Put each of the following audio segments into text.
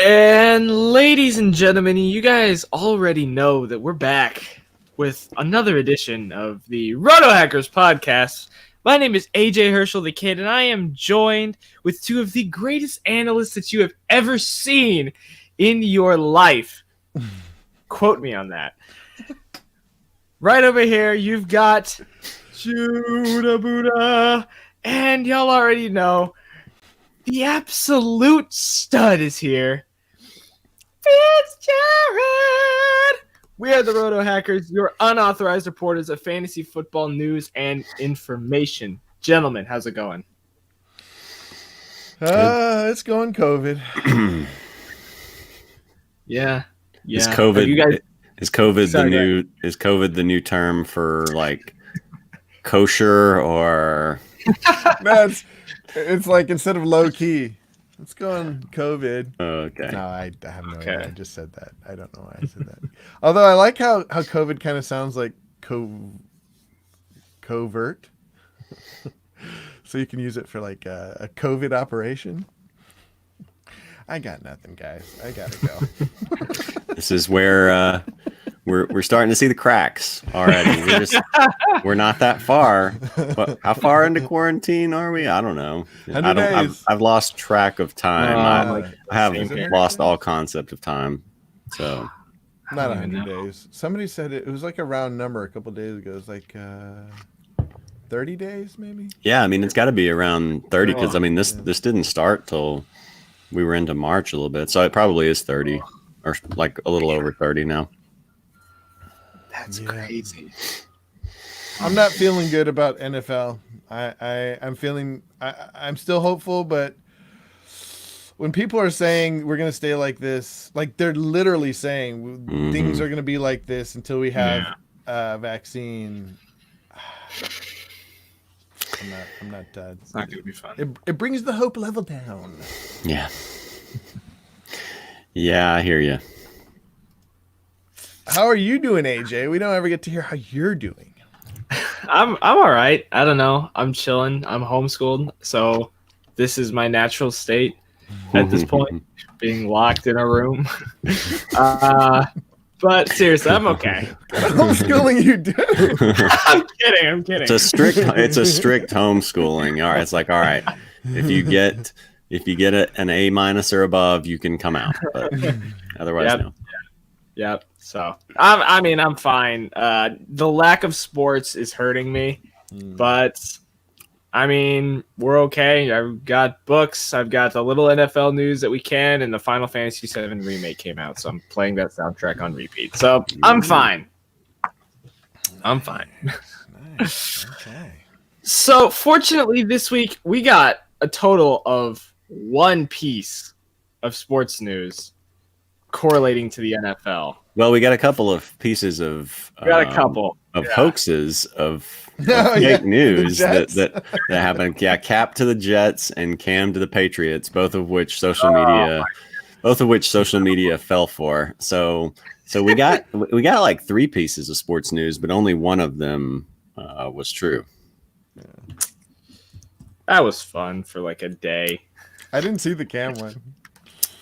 And ladies and gentlemen, you guys already know that we're back with another edition of the RotoHackers podcast. My name is AJ Herschel the Kid, and I am joined with two of the greatest analysts that you have ever seen in your life. Quote me on that. Right over here, you've got Judah Buddha, and y'all already know the absolute stud is here. Jared. We are the RotoHackers, your unauthorized reporters of fantasy football news and information. Gentlemen, how's it going? It's going COVID. Yeah. Is COVID the new term for like kosher or? No, it's like instead of low key, it's going COVID. Oh, okay. No, I have no idea. I just said that. I don't know why I said that. Although I like how COVID kind of sounds like covert. So you can use it for like a COVID operation. I got nothing, guys. I gotta go. This is where we're starting to see the cracks already. We're not that far. But how far into quarantine are we? I don't know. I've lost track of time. I have lost all concept of time. So not 100 days. Somebody said it was like a round number a couple days ago. It was like 30 days, maybe. Yeah, I mean it's got to be around 30 because I mean this didn't start till we were into March a little bit, so it probably is 30 or like a little over 30 now. That's crazy. I'm not feeling good about NFL. I'm still hopeful, but when people are saying we're going to stay like this, like they're literally saying things are going to be like this until we have a vaccine. I'm not. It's not going to be fun. It brings the hope level down. Yeah. Yeah, I hear you. How are you doing, AJ? We don't ever get to hear how you're doing. I'm all right. I don't know. I'm chilling. I'm homeschooled, so this is my natural state at this point, being locked in a room. But seriously, I'm okay. What homeschooling you do? I'm kidding. It's a strict homeschooling. All right, it's like all right, if you get an A- or above, you can come out. But otherwise, no. Yep. So I'm fine. The lack of sports is hurting me, but I mean we're okay. I've got books. I've got the little NFL news that we can, and the Final Fantasy VII remake came out, so I'm playing that soundtrack on repeat. So I'm fine. Nice. Okay. So fortunately, this week we got a total of one piece of sports news correlating to the NFL. Well, we got a couple of pieces of hoaxes of fake news that happened. Yeah, Cap to the Jets and Cam to the Patriots, both of which social media fell for. So we got like three pieces of sports news, but only one of them was true. Yeah. That was fun for like a day. I didn't see the Cam one.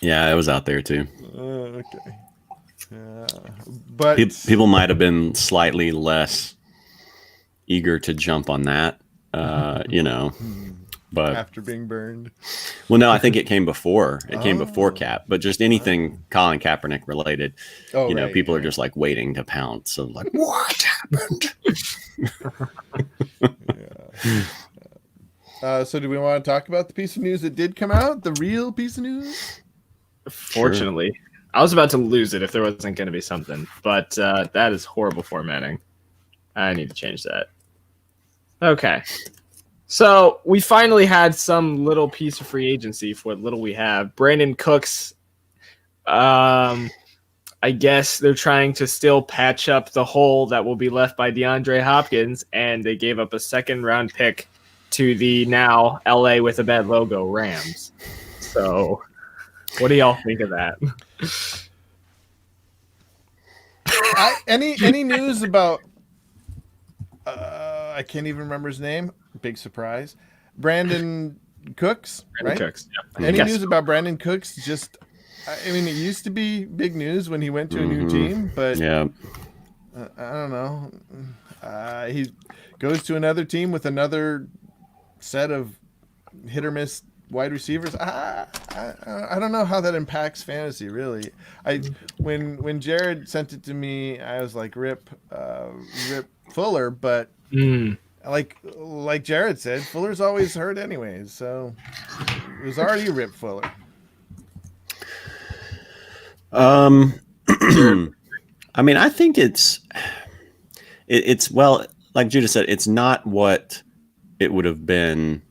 Yeah, it was out there too. Okay. Yeah, but people might have been slightly less eager to jump on that, but after being burned. Well, no, I think it came before. It came before Cap, but just anything Colin Kaepernick related, people are just like waiting to pounce. So like, what happened? So do we want to talk about the piece of news that did come out? The real piece of news? Fortunately. Sure. I was about to lose it if there wasn't going to be something, but that is horrible formatting. I need to change that. Okay. So we finally had some little piece of free agency for what little we have. Brandon Cooks, I guess they're trying to still patch up the hole that will be left by DeAndre Hopkins, and they gave up a second-round pick to the now LA with a bad logo Rams. So what do y'all think of that? Any news about I can't even remember his name. Big surprise. Brandon Cooks, right? Cooks. Yep. Any news about Brandon Cooks just I mean, it used to be big news when he went to a new team, but yeah, I don't know. He goes to another team with another set of hit or miss wide receivers. I don't know how that impacts fantasy really. When Jared sent it to me, I was like rip Fuller, but like Jared said, Fuller's always hurt anyways, so it was already rip Fuller. I mean, I think it's well, like Judah said, it's not what it would have been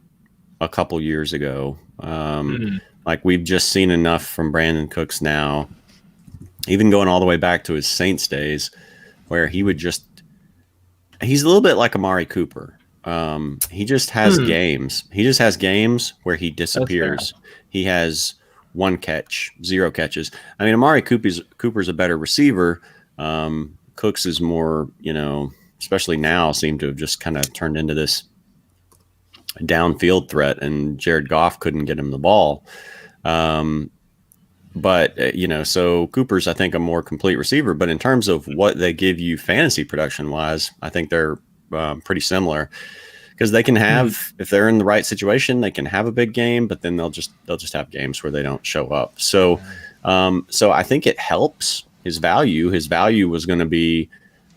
a couple years ago. Like we've just seen enough from Brandon Cooks now, even going all the way back to his Saints days, where he's a little bit like Amari Cooper. He just has games. He just has games where he disappears. He has one catch, 0 catches. I mean, Amari Cooper's a better receiver. Cooks is more, especially now, seem to have just kind of turned into this downfield threat, and Jared Goff couldn't get him the ball. But so Cooper's, I think, a more complete receiver. But in terms of what they give you fantasy production wise, I think they're pretty similar, because they can have, if they're in the right situation, they can have a big game, but then they'll just have games where they don't show up. So, so I think it helps his value. His value was going to be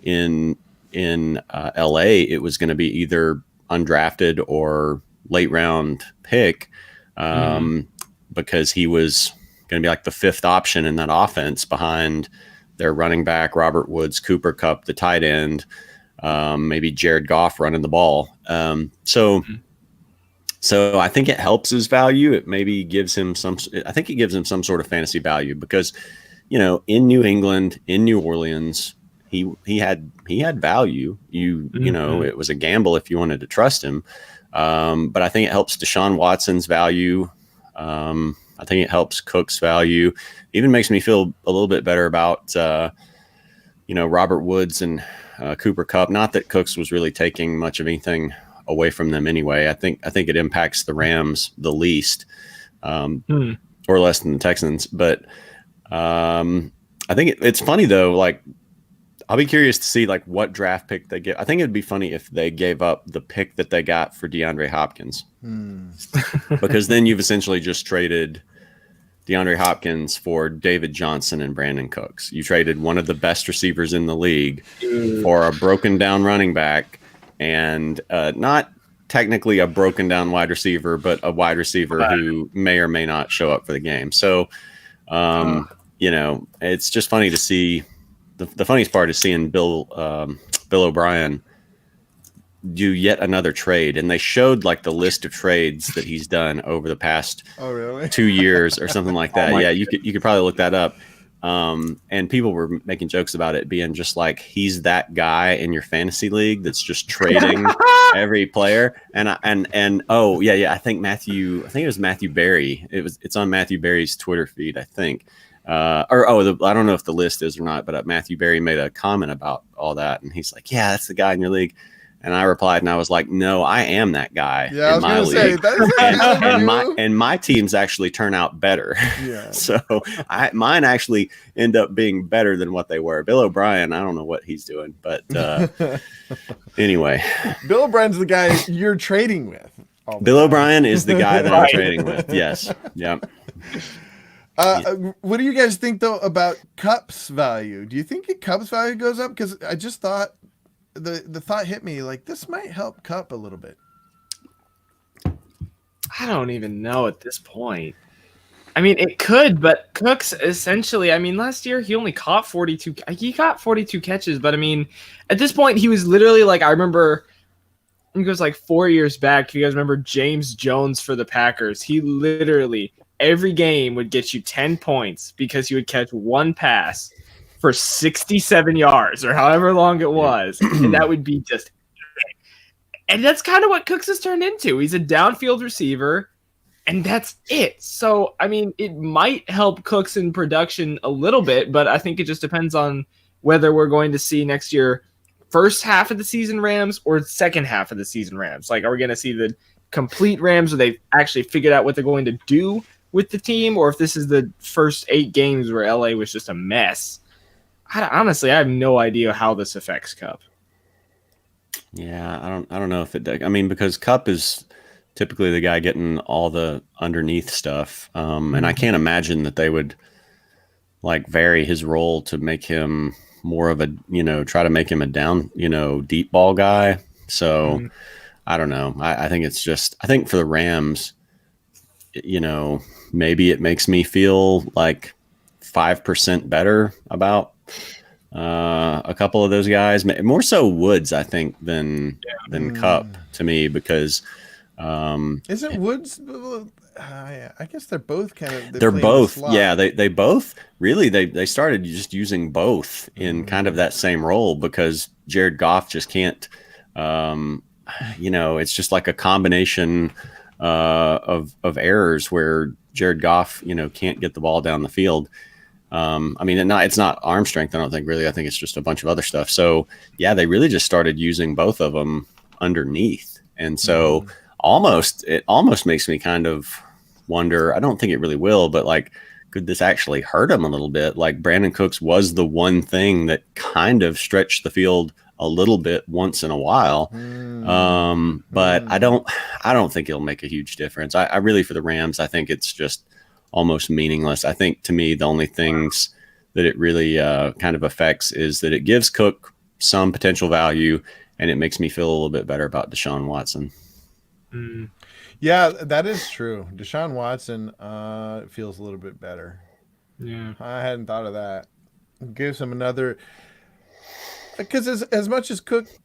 in LA. It was going to be either undrafted or late round pick, because he was going to be like the 5th option in that offense behind their running back, Robert Woods, Cooper Kupp, the tight end, maybe Jared Goff running the ball. So I think it helps his value. It maybe gives him some sort of fantasy value, because, in New England, in New Orleans, he had value. It was a gamble if you wanted to trust him. But I think it helps Deshaun Watson's value. I think it helps Cook's value. Even makes me feel a little bit better about, Robert Woods and Cooper Kupp. Not that Cooks was really taking much of anything away from them anyway. I think it impacts the Rams the least, or less than the Texans. But I think it's funny though. Like, I'll be curious to see like what draft pick they get. I think it'd be funny if they gave up the pick that they got for DeAndre Hopkins, because then you've essentially just traded DeAndre Hopkins for David Johnson and Brandon Cooks. You traded one of the best receivers in the league for a broken down running back, and not technically a broken down wide receiver, but a wide receiver who may or may not show up for the game. So, it's just funny to see. The funniest part is seeing Bill O'Brien do yet another trade, and they showed like the list of trades that he's done over the past 2 years or something like that. You could probably look that up. And people were making jokes about it being just like, he's that guy in your fantasy league that's just trading every player. And I think it was Matthew Berry. It's on Matthew Berry's Twitter feed, I think. I don't know if the list is or not, but Matthew Berry made a comment about all that, and he's like, "Yeah, that's the guy in your league." And I replied, and I was like, "No, I am that guy in my league, and my teams actually turn out better. Yeah. So mine actually end up being better than what they were." Bill O'Brien, I don't know what he's doing, but anyway, Bill O'Brien's the guy you're trading with. Bill O'Brien is the guy that I'm trading with. Yes, yeah. What do you guys think though about Kupp's value? Do you think Kupp's value goes up? Because I just thought the thought hit me like this might help Kupp a little bit. I don't even know at this point. I mean, it could, but Cooks essentially. I mean, last year he only caught 42. He caught 42 catches, but I mean, at this point he was literally like, I remember. It goes like 4 years back. If you guys remember James Jones for the Packers, he literally. Every game would get you 10 points because he would catch one pass for 67 yards or however long it was. And that would be just – and that's kind of what Cooks has turned into. He's a downfield receiver, and that's it. So, I mean, it might help Cooks in production a little bit, but I think it just depends on whether we're going to see next year first half of the season Rams or second half of the season Rams. Like, are we going to see the complete Rams where they've actually figured out what they're going to do? with the team, or if this is the first 8 games where LA was just a mess. Honestly, I have no idea how this affects Cup. Yeah, I don't know if it does. I mean, because Cup is typically the guy getting all the underneath stuff, and I can't imagine that they would like vary his role to make him more of a, try to make him a down, deep ball guy. So I don't know. I think it's just, I think for the Rams, maybe it makes me feel like 5% better about a couple of those guys, more so Woods, I think, than Cup to me, because isn't Woods? I guess they're both kind of. They're both, yeah. They both really they started just using both in kind of that same role, because Jared Goff just can't. It's just like a combination of errors where Jared Goff, can't get the ball down the field. I mean, it's not arm strength, I don't think, really. I think it's just a bunch of other stuff. So, yeah, they really just started using both of them underneath. And so it almost makes me kind of wonder, I don't think it really will, but like, could this actually hurt him a little bit? Like, Brandon Cooks was the one thing that kind of stretched the field a little bit once in a while. But I don't think it'll make a huge difference. I really, for the Rams, I think it's just almost meaningless. I think, to me, the only things that it really kind of affects is that it gives Cook some potential value, and it makes me feel a little bit better about Deshaun Watson. Yeah, that is true. Deshaun Watson feels a little bit better. Yeah, I hadn't thought of that. Gives him another, because as much as Cooks,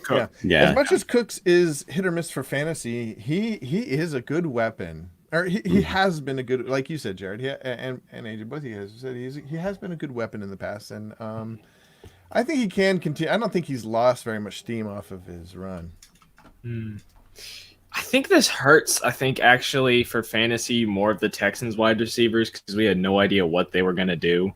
right? Yeah. As much as Cooks is hit or miss for fantasy, he is a good weapon. Or he has been a good, like you said, Jared, and AJ, both of you guys said he has been a good weapon in the past, and I think he can continue. I don't think he's lost very much steam off of his run. I think this hurts. I think actually for fantasy, more of the Texans wide receivers, because we had no idea what they were going to do,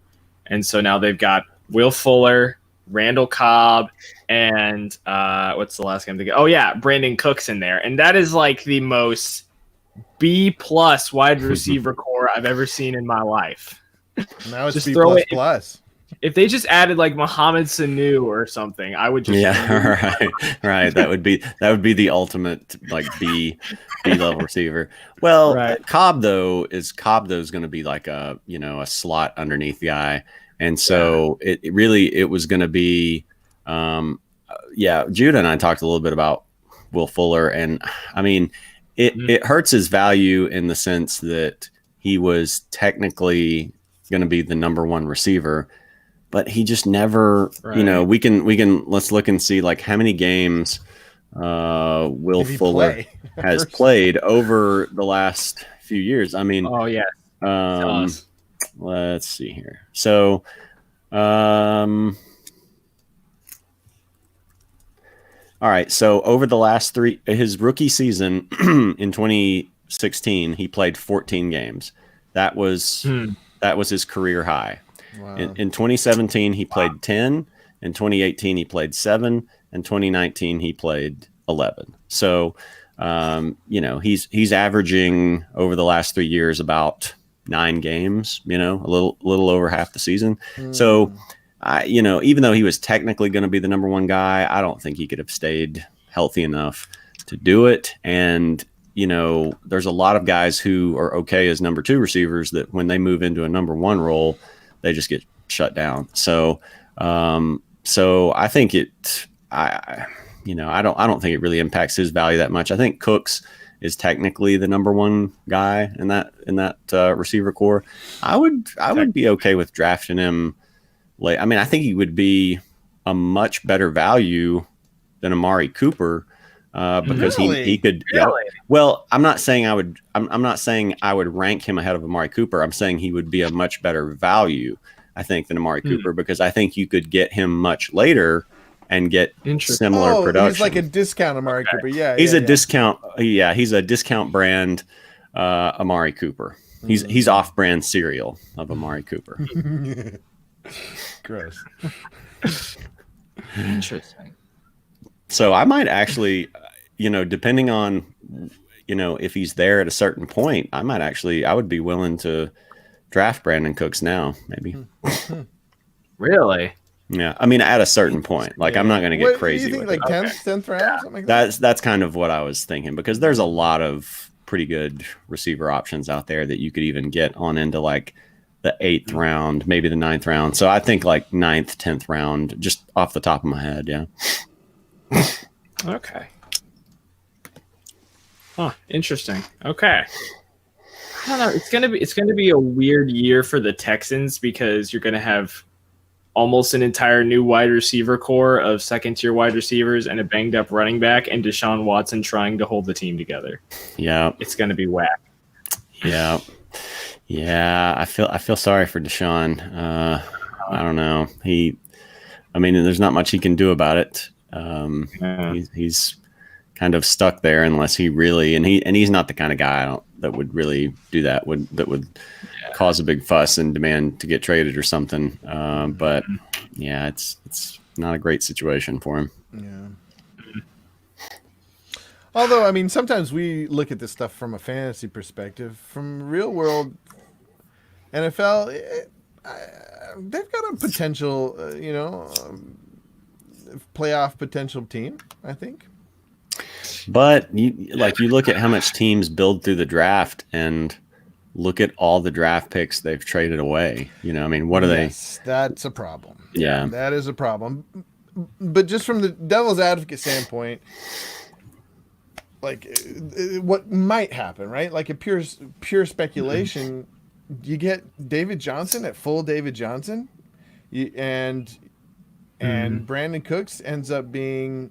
and so now they've got Will Fuller, Randall Cobb, and what's the last game? Oh yeah, Brandon Cooks in there, and that is like the most B+ wide receiver core I've ever seen in my life. Now it's just B++. throw it. If they just added like Mohamed Sanu or something, I would just right. That would be the ultimate like B level receiver. Well, right. Cobb though is going to be like a slot underneath guy, and so it was going to be Judah and I talked a little bit about Will Fuller, and I mean, it hurts his value in the sense that he was technically going to be the number one receiver, but he just never, we can let's look and see like how many games Will Fuller has played over the last few years. I mean, let's see here. So, all right. So over the last his rookie season in 2016, he played 14 games. That was his career high. Wow. In 2017, he played 10. In 2018, he played 7. In 2019, he played 11. So, he's averaging over the last 3 years about 9 games. A little over half the season. So. Even though he was technically going to be the number one guy, I don't think he could have stayed healthy enough to do it. And, there's a lot of guys who are okay as number 2 receivers that when they move into a number 1 role, they just get shut down. So, I think I don't think it really impacts his value that much. I think Cooks is technically the number 1 guy in that receiver core. I would be okay with drafting him. I mean, I think he would be a much better value than Amari Cooper because he could. Really? Well, I'm not saying I would. I'm not saying I would rank him ahead of Amari Cooper. I'm saying he would be a much better value, I think, than Amari Cooper, because I think you could get him much later and get similar production. He's like a discount Amari Cooper. Yeah, he's a discount. Yeah, he's a discount brand Amari Cooper. He's off-brand cereal of Amari Cooper. Gross. Interesting. So I might actually, depending on, if he's there at a certain point, I would be willing to draft Brandon Cooks now, maybe. Really? Yeah, I mean, at a certain point, like I'm not going to get crazy. Do you think, with like it. 10th round, something like that? That's kind of what I was thinking, because there's a lot of pretty good receiver options out there that you could even get on into like the 8th round, maybe the 9th round. So I think like 9th, 10th round, just off the top of my head. Yeah. Okay. Huh. Interesting. Okay. I don't know. It's gonna be a weird year for the Texans because you're gonna have almost an entire new wide receiver core of second-tier wide receivers and a banged-up running back, and Deshaun Watson trying to hold the team together. Yeah. It's gonna be whack. Yeah. Yeah, I feel sorry for Deshaun. I don't know. There's not much he can do about it. He's kind of stuck there unless he really, and he's not the kind of guy that would really do that. That would cause a big fuss and demand to get traded or something. But yeah, it's not a great situation for him. Yeah. Although, I mean, sometimes we look at this stuff from a fantasy perspective. From real world NFL, they've got a potential, playoff potential team, I think. But you look at how much teams build through the draft and look at all the draft picks they've traded away. What are they? That's a problem. Yeah, that is a problem. But just from the devil's advocate standpoint, like what might happen, right? Like a pure speculation. You get David Johnson at full David Johnson, and Brandon Cooks ends up being,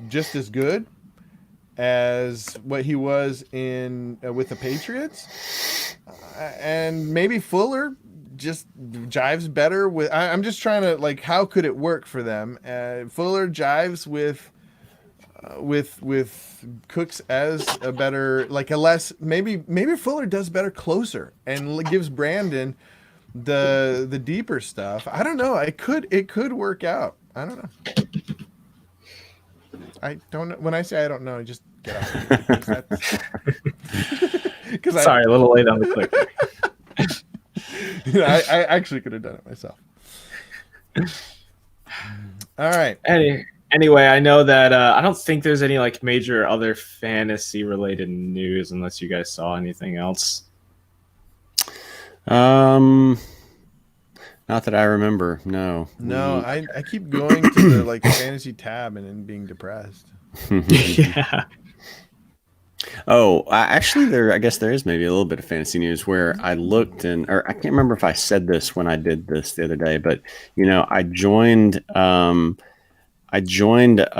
just as good as what he was in with the Patriots, and maybe Fuller just jives better with. I'm just trying to, like, how could it work for them? Fuller jives with Cooks as a better, like a less, maybe Fuller does better closer and gives Brandon the deeper stuff. I don't know. It could work out. I don't know. I don't know. When I say I don't know, just get off of me. Sorry, a little late on the click. I actually could have done it myself. All right. Anyway, I know that I don't think there's any like major other fantasy related news unless you guys saw anything else. Not that I remember. No. I keep going to the like fantasy tab and then being depressed. Yeah. Oh, I guess there is maybe a little bit of fantasy news where I looked or I can't remember if I said this when I did this the other day, but I joined a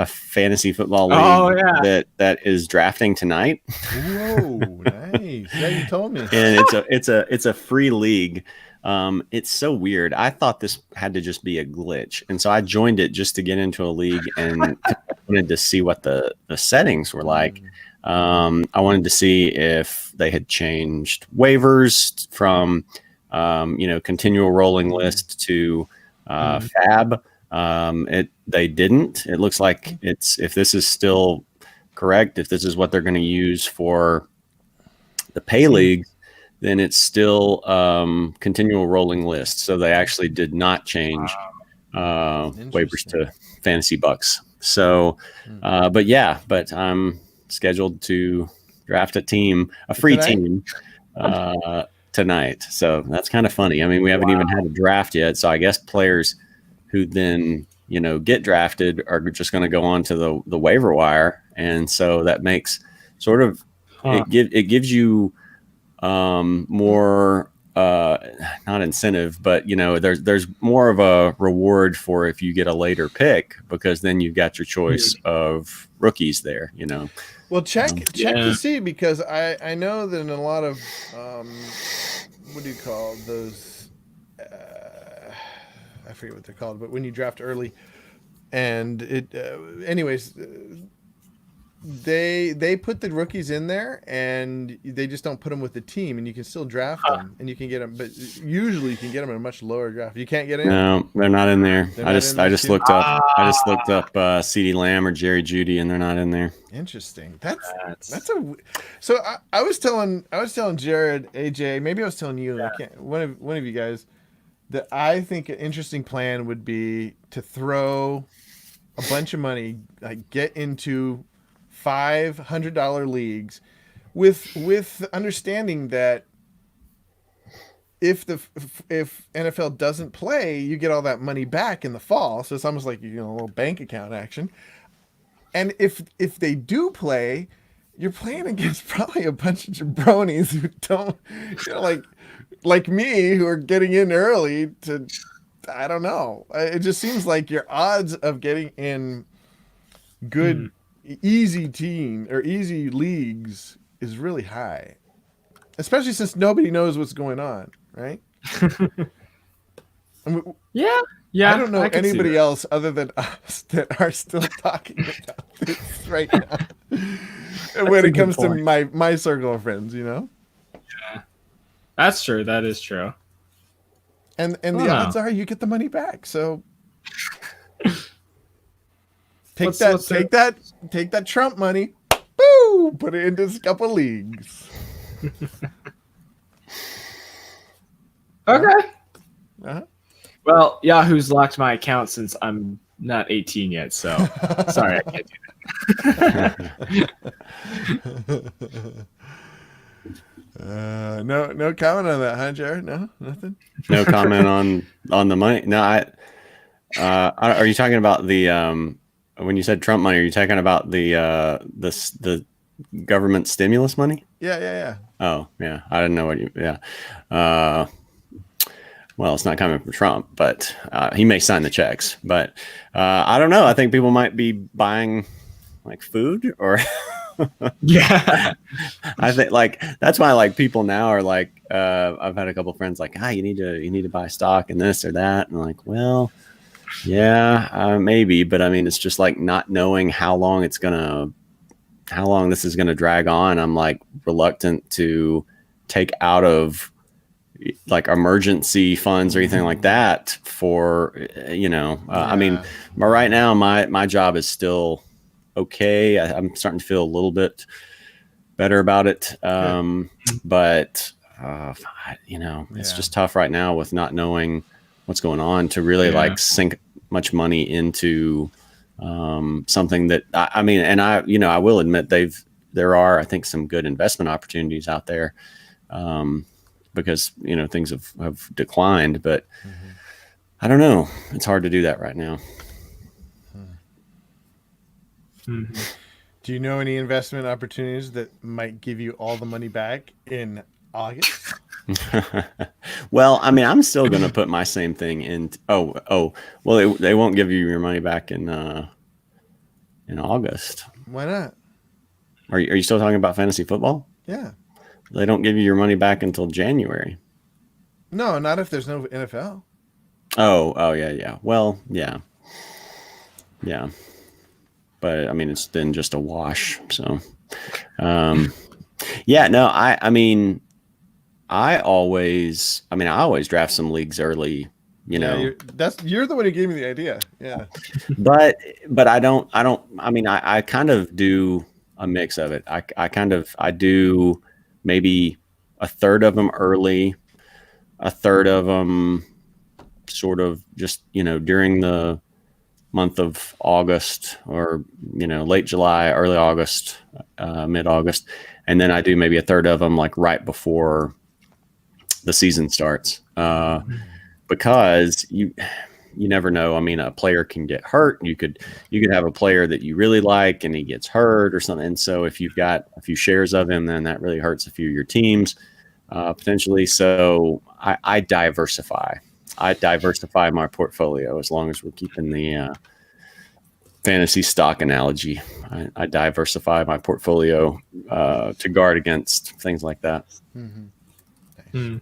fantasy football league that is drafting tonight. Whoa, nice! Yeah, you told me. And it's a free league. It's so weird. I thought this had to just be a glitch, and so I joined it just to get into a league and wanted to see what the settings were like. I wanted to see if they had changed waivers from continual rolling list to fab. They didn't. It looks like if this is still correct, if this is what they're going to use for the pay league, then it's still continual rolling list. So they actually did not change waivers to fantasy bucks. So, but I'm scheduled to draft a free team tonight. So that's kind of funny. I mean, we haven't even had a draft yet. So I guess players who then, get drafted are just going to go on to the waiver wire. And so that makes sort of, it gives you more, not incentive, but there's more of a reward for if you get a later pick, because then you've got your choice of rookies there, Well, check to see, because I know that in a lot of what do you call those? I forget what they're called, but when you draft early, and it, anyways, they put the rookies in there, and they just don't put them with the team, and you can still draft them, and you can get them, but usually you can get them in a much lower draft. You can't get in. No, they're not in there. They're I not just in I this just too? looked up. I just looked up CeeDee Lamb or Jerry Jeudy, and they're not in there. Interesting. That's a. So I was telling Jared, AJ, maybe I was telling you, I can't, one of you guys, that I think an interesting plan would be to throw a bunch of money, like get into $500 leagues, with understanding that if NFL doesn't play, you get all that money back in the fall. So it's almost like, a little bank account action. And if they do play, you're playing against probably a bunch of jabronis who don't, like me, who are getting in early to, I don't know. It just seems like your odds of getting in good, easy team or easy leagues is really high, especially since nobody knows what's going on, right? Yeah. I don't know anybody else other than us that are still talking about this right now. When it comes to my circle of friends, Yeah, that's true. That is true. And the odds are you get the money back. So take that Trump money, boo, put it into a couple leagues. Okay. Uh-huh. Well, Yahoo's locked my account since I'm not 18 yet, so sorry, I can't do that. No comment on that, huh, Jared? No, nothing. No comment on the money. No, are you talking about the when you said Trump money? Are you talking about the government stimulus money? Yeah. Oh, yeah. I didn't know what you. Yeah. Well, it's not coming from Trump, but he may sign the checks. But I don't know. I think people might be buying like food or. Yeah. I think that's why people now are I've had a couple of friends you need to buy stock in this or that, and I'm like, well, yeah, maybe, but I mean, it's just not knowing how long this is gonna drag on. I'm reluctant to take out of emergency funds or anything like that for I mean, right now my job is still okay. I'm starting to feel a little bit better about it, but it's just tough right now with not knowing what's going on to really sink much money into something that I mean, and I will admit there are, I think, some good investment opportunities out there. Because things have declined, but I don't know. It's hard to do that right now. Mm-hmm. Do you know any investment opportunities that might give you all the money back in August? Well, I mean, I'm still going to put my same thing in. Well, they won't give you your money back in August. Why not? Are you still talking about fantasy football? Yeah. They don't give you your money back until January. No, not if there's no NFL. Oh, yeah. Well, yeah. But I mean, it's then just a wash. So, yeah. No, I mean, I always draft some leagues early. You're the one who gave me the idea. Yeah. But I don't. I mean, I kind of do a mix of it. I do. Maybe a third of them early, a third of them sort of just, during the month of August or, late July, early August, mid-August. And then I do maybe a third of them right before the season starts because you never know. I mean, a player can get hurt. You could have a player that you really like and he gets hurt or something. And so if you've got a few shares of him, then that really hurts a few of your teams potentially. So I diversify. I diversify my portfolio as long as we're keeping the fantasy stock analogy. I diversify my portfolio to guard against things like that. Mm-hmm.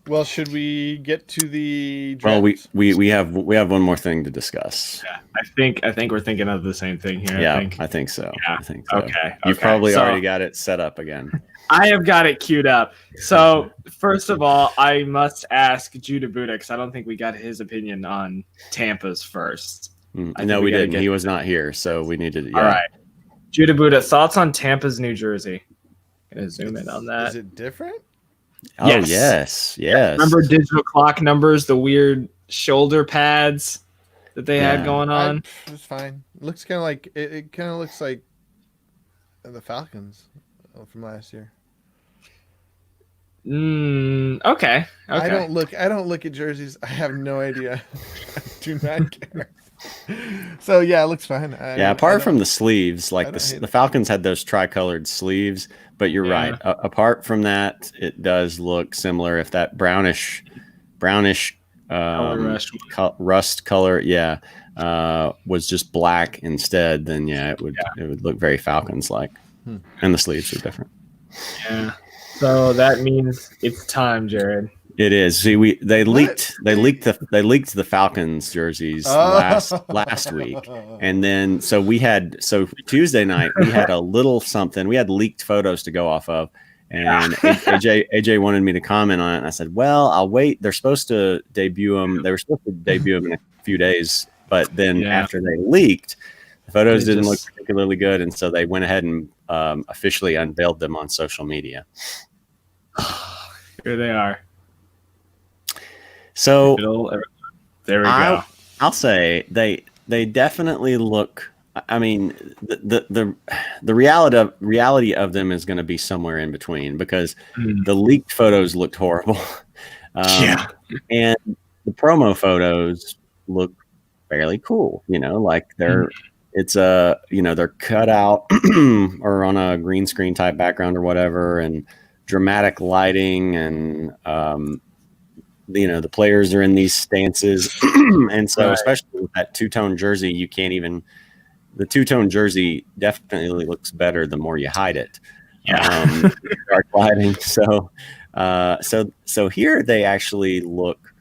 Nice. Well, should we get to the Well, draft? we have one more thing to discuss. Yeah, I think we're thinking of the same thing here. Yeah, I think so. Yeah. I think so. Okay. You've probably already got it set up again. I have got it queued up. So first of all, I must ask Judah Buddha, because I don't think we got his opinion on Tampa's first. No, we didn't. He was not here, so we needed. Yeah. All right, Judah Buddha, thoughts on Tampa's New Jersey? Gonna zoom in on that. Is it different? Oh yes. Remember digital clock numbers, the weird shoulder pads that they had going on? It's fine. It looks kind of like it kind of looks like the Falcons from last year. Okay. I don't look at jerseys. I have no idea. I do not care. So yeah, it looks fine. Apart from the sleeves, like the Falcons had those tricolored sleeves, but you're right. Apart from that, it does look similar. If that brownish rust color, was just black instead, then it would look very Falcons like, and the sleeves are different. Yeah. So that means it's time, Jared. It is. See, they leaked the Falcons jerseys last week, and then so Tuesday night we had a little something. We had leaked photos to go off of, and AJ wanted me to comment on it, and I said, "Well, I'll wait. They're supposed to debut them. They were supposed to debut them in a few days, but then after they leaked, the photos didn't look particularly good, and so they went ahead and officially unveiled them on social media. Here they are. So there we go. I'll say they definitely look. I mean, the reality of them is going to be somewhere in between, because the leaked photos looked horrible, and the promo photos look fairly cool. Like they're they're cut out or on a green screen type background or whatever, and dramatic lighting, and the players are in these stances, and so especially with that two-tone jersey, the two-tone jersey definitely looks better the more you hide it. Dark lighting. So here they actually look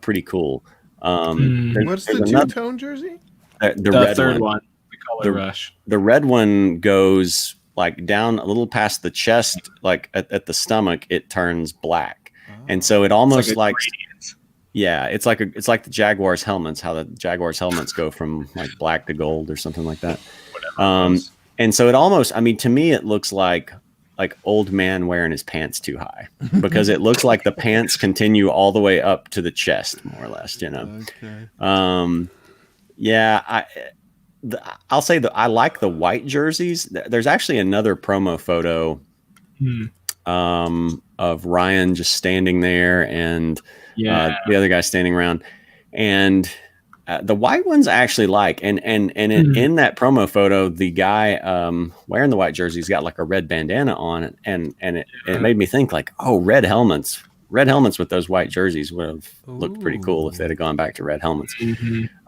pretty cool. What's the two-tone jersey? The red third one. We call it Rush. The red one goes like down a little past the chest, like at the stomach, it turns black. And so it almost it's like the Jaguars helmets, how the Jaguars helmets go from like black to gold or something like that. And so it almost, to me, it looks like old man wearing his pants too high, because it looks like the pants continue all the way up to the chest, more or less, Okay. I'll say that I like the white jerseys. There's actually another promo photo of Ryan just standing there, and the other guy standing around, and the white ones I actually like, and in that promo photo, the guy wearing the white jersey's got like a red bandana on, and it made me think like, oh, red helmets with those white jerseys would have looked pretty cool if they'd have gone back to red helmets.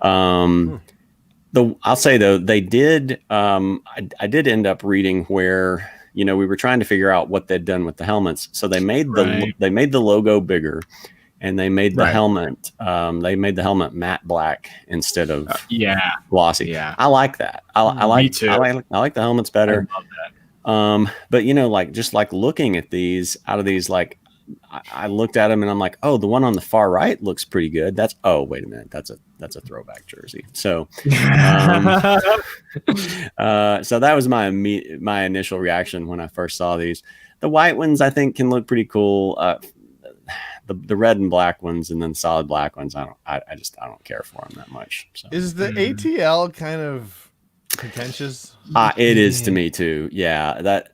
I'll say though, they did. I did end up reading where we were trying to figure out what they'd done with the helmets. So they made the logo bigger, and they made the helmet. They made the helmet matte black instead of glossy. Yeah, I like that. I like the helmets better. I love that. But like just like looking at these out of these, like I looked at them and I'm like, oh, the one on the far right looks pretty good. Wait a minute, that's a throwback jersey. So, so that was my initial reaction when I first saw these. The white ones I think can look pretty cool. The red and black ones, and then solid black ones, I don't care for them that much. So. Is the ATL kind of contentious? It is to me too. Yeah, that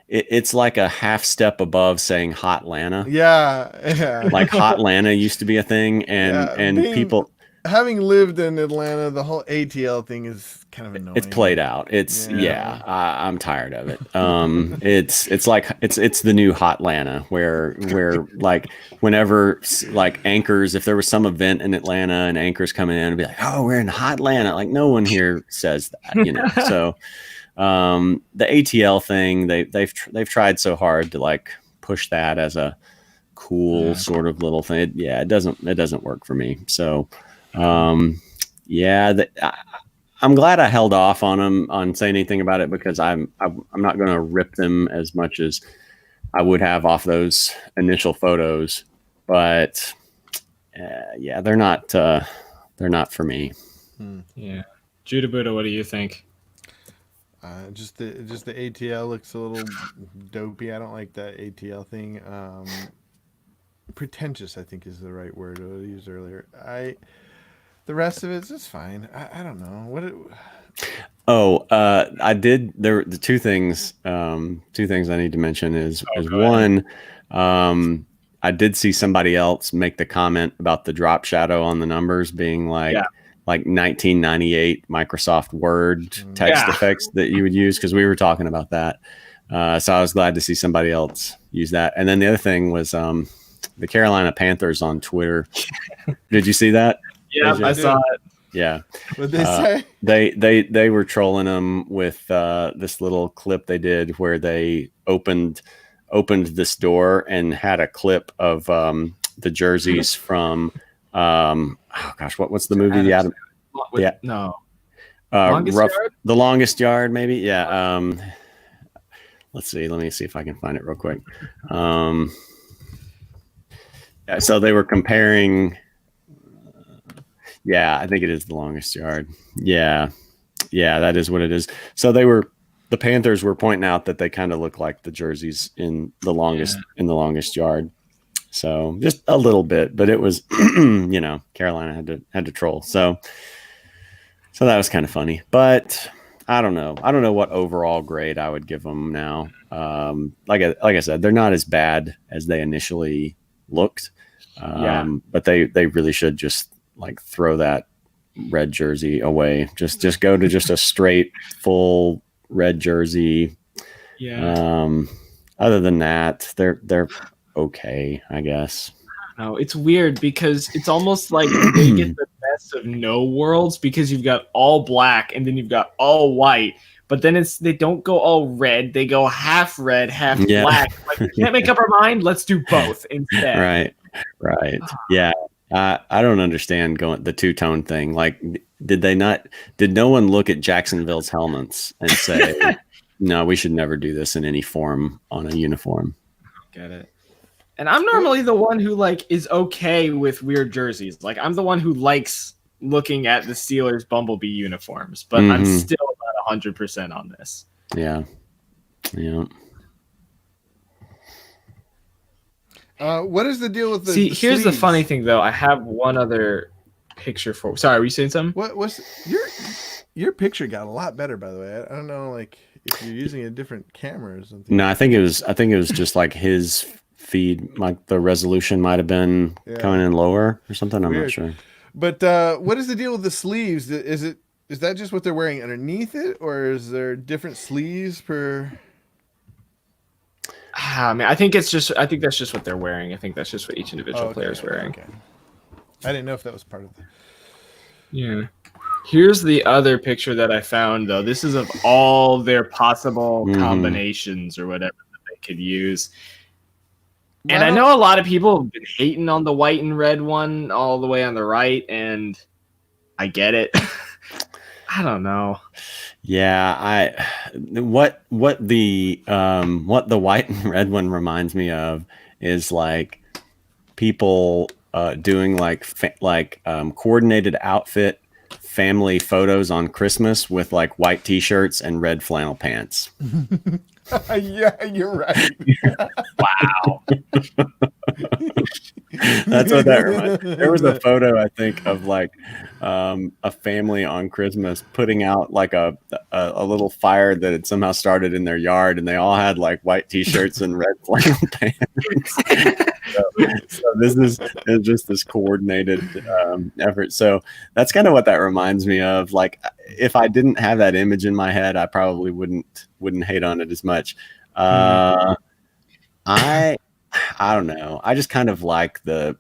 it's like a half step above saying Hot Lana. Yeah. Like Hot Lana used to be a thing, and people having lived in Atlanta, the whole ATL thing is kind of annoying. It's played out. I'm tired of it. It's like it's the new Hot Lana, where like whenever like anchors, if there was some event in Atlanta and anchors coming in and be like, oh, we're in Hot Lana, like no one here says that, So. The ATL thing, they've tried so hard to like push that as a cool sort of little thing. It doesn't work for me. So, I'm glad I held off on them on saying anything about it, because I'm not going to rip them as much as I would have off those initial photos. But they're not for me. Yeah, Judah Buddha, what do you think? Just the ATL looks a little dopey. I don't like that ATL thing. Pretentious, I think, is the right word I used earlier. The rest of it's just fine. I don't know I did. There the two things. Two things I need to mention is one. I did see somebody else make the comment about the drop shadow on the numbers being like 1998 Microsoft Word text effects that you would use, because we were talking about that. So I was glad to see somebody else use that. And then the other thing was the Carolina Panthers on Twitter. Did you see that? Yeah, I saw it. Yeah. What they say? They were trolling them with this little clip they did where they opened this door and had a clip of the jerseys from what's the movie? The Longest Yard, maybe. Yeah. Let's see. Let me see if I can find it real quick. So they were comparing. I think it is The Longest Yard. Yeah, that is what it is. So the Panthers were pointing out that they kind of look like the jerseys in the longest yard. So just a little bit, but it was, Carolina had to troll. So that was kind of funny, but I don't know. I don't know what overall grade I would give them now. Like I said, they're not as bad as they initially looked. But they really should just like throw that red jersey away. Just go to just a straight full red jersey. Other than that, they're okay, I guess. No, it's weird because it's almost like they get the best of no worlds, because you've got all black and then you've got all white, but then they don't go all red, they go half red, half black. Like, we can't make up our mind, let's do both instead. Right. Yeah. I don't understand the two-tone thing. Like, did no one look at Jacksonville's helmets and say, no, we should never do this in any form on a uniform? Get it. And I'm normally the one who is okay with weird jerseys. Like, I'm the one who likes looking at the Steelers Bumblebee uniforms, but I'm still about 100% on this. Yeah. What is the deal with the here's sleeves? the funny thing, though. I have one other picture for. Sorry, were you saying something? What's your picture got a lot better, by the way. I don't know, if you're using a different camera or something. No, I think it was just like his feed, like the resolution might have been coming in lower or something. I'm not sure. But what is the deal with the sleeves? Is that just what they're wearing underneath it, or is there different sleeves per? I mean, I think that's just what they're wearing. I think that's just what each individual player is wearing. Okay. I didn't know if that was part of the. Yeah. Here's the other picture that I found, though. This is of all their possible combinations or whatever that they could use. And I know a lot of people have been hating on the white and red one all the way on the right, and I get it. I don't know. Yeah, what the white and red one reminds me of is like people doing coordinated outfit family photos on Christmas with like white t-shirts and red flannel pants. Yeah, you're right. Wow. That's what that reminds me. There was a photo, I think, of like a family on Christmas putting out like a little fire that had somehow started in their yard, and they all had like white t-shirts and red flannel pants. So this is just this coordinated effort. So that's kind of what that reminds me of. Like, if I didn't have that image in my head, I probably wouldn't hate on it as much. I don't know. I just kind of like the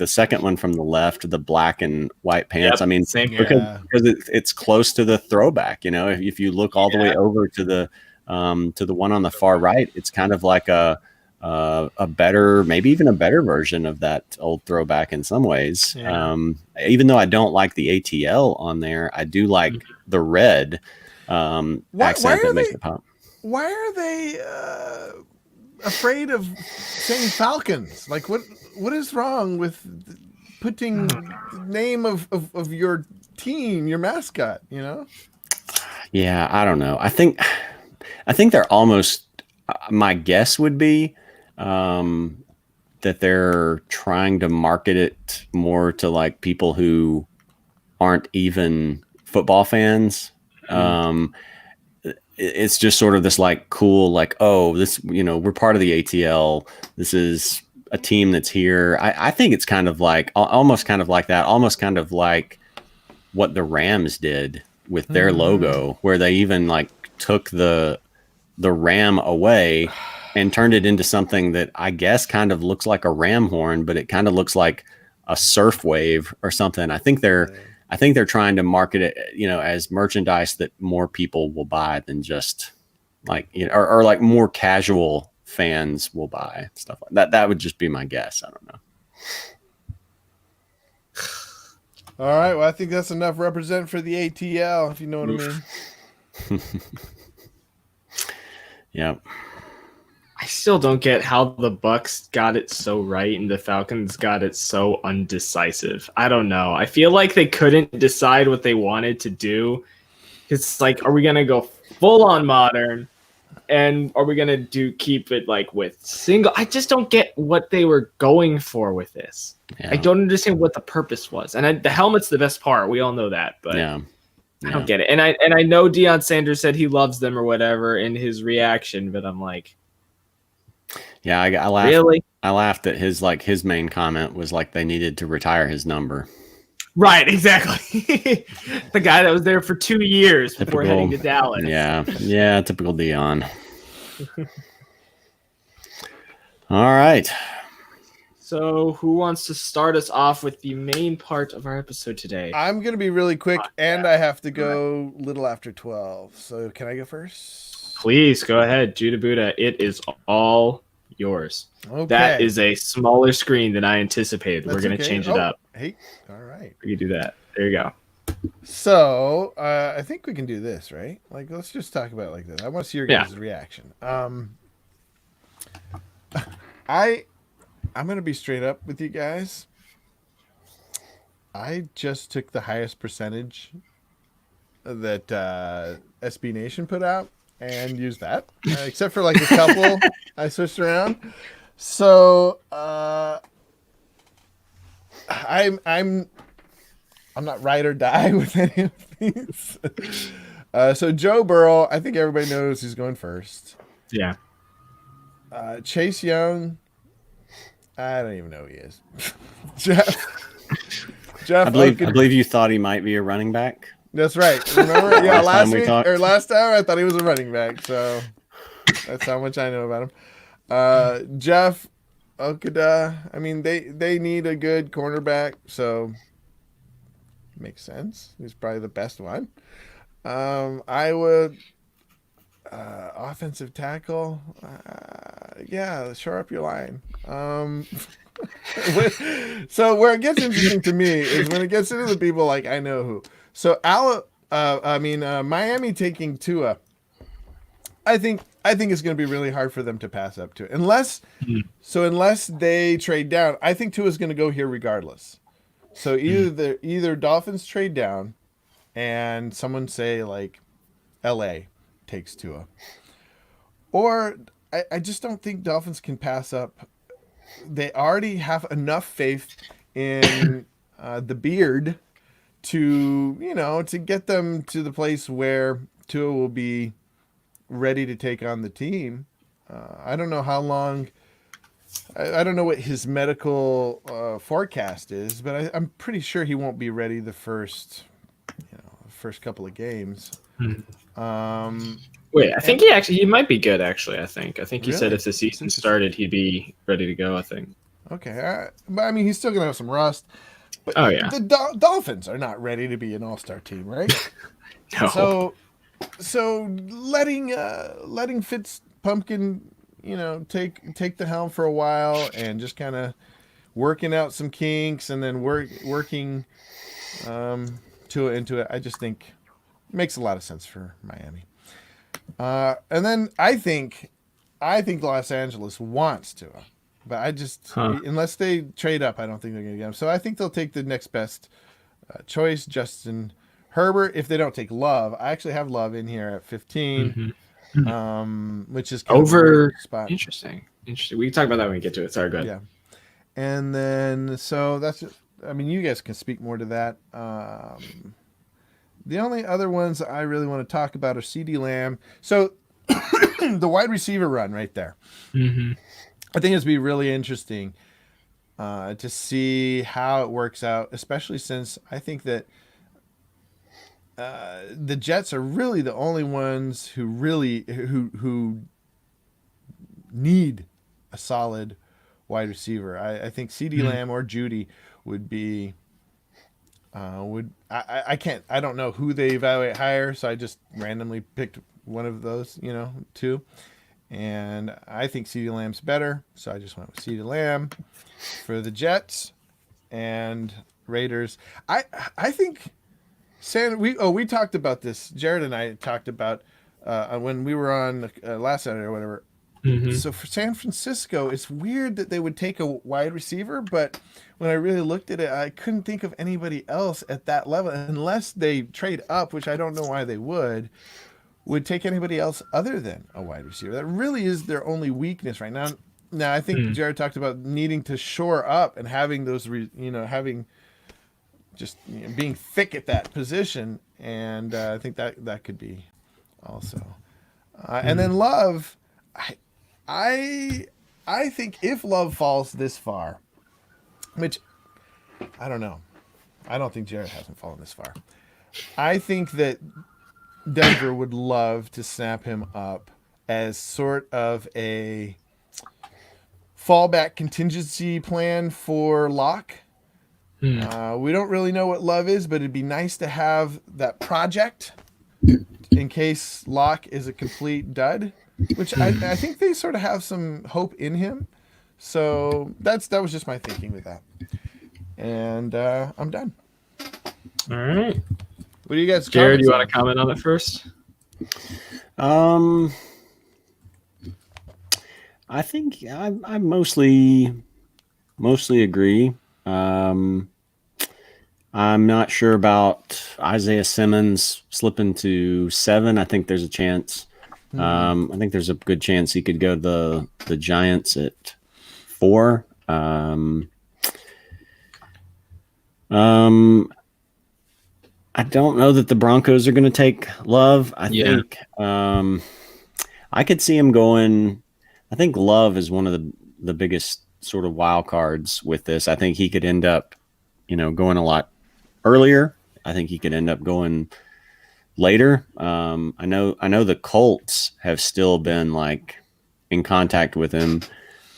second one from the left, the black and white pants. Yep, I mean, because it's close to the throwback. You know, if you look all the way over to the one on the far right, it's kind of like a a better, maybe even a better version of that old throwback in some ways. Yeah. Even though I don't like the ATL on there, I do like the red accent that makes it pop. Why are they afraid of saying Falcons? Like, what is wrong with putting the name of your team, your mascot? You know? Yeah, I don't know. I think they're almost. My guess would be that they're trying to market it more to like people who aren't even football fans. It's just sort of this like cool, like, oh, this, we're part of the ATL. This is a team that's here. I think it's kind of like almost kind of like that, almost kind of like what the Rams did with their logo, where they even like took the ram away and turned it into something that I guess kind of looks like a ram horn, but it kind of looks like a surf wave or something. I think they're trying to market it, as merchandise that more people will buy than just like, or like more casual fans will buy stuff like that. That would just be my guess. I don't know. All right. Well, I think that's enough represent for the ATL, if you know what I mean. Yep. I still don't get how the Bucks got it so right and the Falcons got it so undecisive. I don't know. I feel like they couldn't decide what they wanted to do. It's like, are we gonna go full on modern, and are we gonna keep it like with single? I just don't get what they were going for with this. Yeah. I don't understand what the purpose was. And the helmet's the best part. We all know that, but yeah. I don't get it. And I know Deion Sanders said he loves them or whatever in his reaction, but I'm like, yeah, I laughed. Really? I laughed at his main comment was like they needed to retire his number. Right, exactly. The guy that was there for 2 years before heading to Dallas. Yeah, typical Deion. All right. So who wants to start us off with the main part of our episode today? I'm going to be really quick, and I have to go little after 12. So can I go first? Please, go ahead. Judah Buddha, it is all yours. Okay. That is a smaller screen than I anticipated. We're going to change it up. Hey, all right. You do that. There you go. So I think we can do this, right? Like, let's just talk about it like this. I want to see your guys' reaction. I'm going to be straight up with you guys. I just took the highest percentage that SB Nation put out and used that, except for like a couple I switched around. So I'm not ride or die with any of these. So Joe Burrow, I think everybody knows he's going first. Yeah. Chase Young, I don't even know who he is. Jeff. I believe you thought he might be a running back. That's right. Remember? Yeah, last time I thought he was a running back. So that's how much I know about him. Jeff Okudah. I mean, they need a good cornerback, so makes sense. He's probably the best one. I would offensive tackle. Yeah, shore up your line. So where it gets interesting to me is when it gets into the people like I know who. So Miami taking Tua. I think it's going to be really hard for them to pass up to it. Unless they trade down. I think Tua's going to go here regardless. So either Dolphins trade down and someone say like LA takes Tua. Or I just don't think Dolphins can pass up. They already have enough faith in the beard to get them to the place where Tua will be ready to take on the team. I don't know how long. I don't know what his medical forecast is, but I'm pretty sure he won't be ready the first couple of games. Wait, I think he might be good. Actually, I think he said if the season started, he'd be ready to go. I think. Okay, but I mean, he's still gonna have some rust. But the Dolphins are not ready to be an all-star team, right? No. So letting Fitz Pumpkin, take the helm for a while and just kind of working out some kinks and then working into it. I just think it makes a lot of sense for Miami. And then I think Los Angeles wants to, but I just unless they trade up, I don't think they're going to get him. So I think they'll take the next best choice, Justin Herbert. If they don't take Love, I actually have Love in here at 15, which is kind over of a spot. Interesting. We can talk about that when we get to it. Sorry, go ahead. Yeah, and then so that's just. I mean, you guys can speak more to that. The only other ones I really want to talk about are CeeDee Lamb. So the wide receiver run right there. I think it's be really interesting to see how it works out, especially since I think that the Jets are really the only ones who need a solid wide receiver. I think CeeDee Lamb or Judy would be I don't know who they evaluate higher, so I just randomly picked one of those, two. And I think CeeDee Lamb's better, so I just went with CeeDee Lamb for the Jets and Raiders. I think we talked about this. Jared and I talked about when we were on last Saturday or whatever. So for San Francisco, it's weird that they would take a wide receiver, but when I really looked at it, I couldn't think of anybody else at that level unless they trade up, which I don't know why they would take anybody else other than a wide receiver. That really is their only weakness right now. Now I think Jared talked about needing to shore up and having those, having just being thick at that position, and I think that could be also. And then Love, I think if Love falls this far, which I don't know, I don't think Jared hasn't fallen this far. I think that Denver would love to snap him up as sort of a fallback contingency plan for Locke. We don't really know what Love is, but it'd be nice to have that project in case Locke is a complete dud, which I think they sort of have some hope in him. So that was just my thinking with that. And I'm done. All right. What do you guys? Jared, you want to comment on it first? I think I mostly agree. I'm not sure about Isaiah Simmons slipping to 7. I think there's a chance. I think there's a good chance he could go to the Giants at 4. I don't know that the Broncos are going to take Love. I think I could see him going. I think Love is one of the biggest sort of wild cards with this. I think he could end up, going a lot earlier. I think he could end up going later. I know the Colts have still been in contact with him.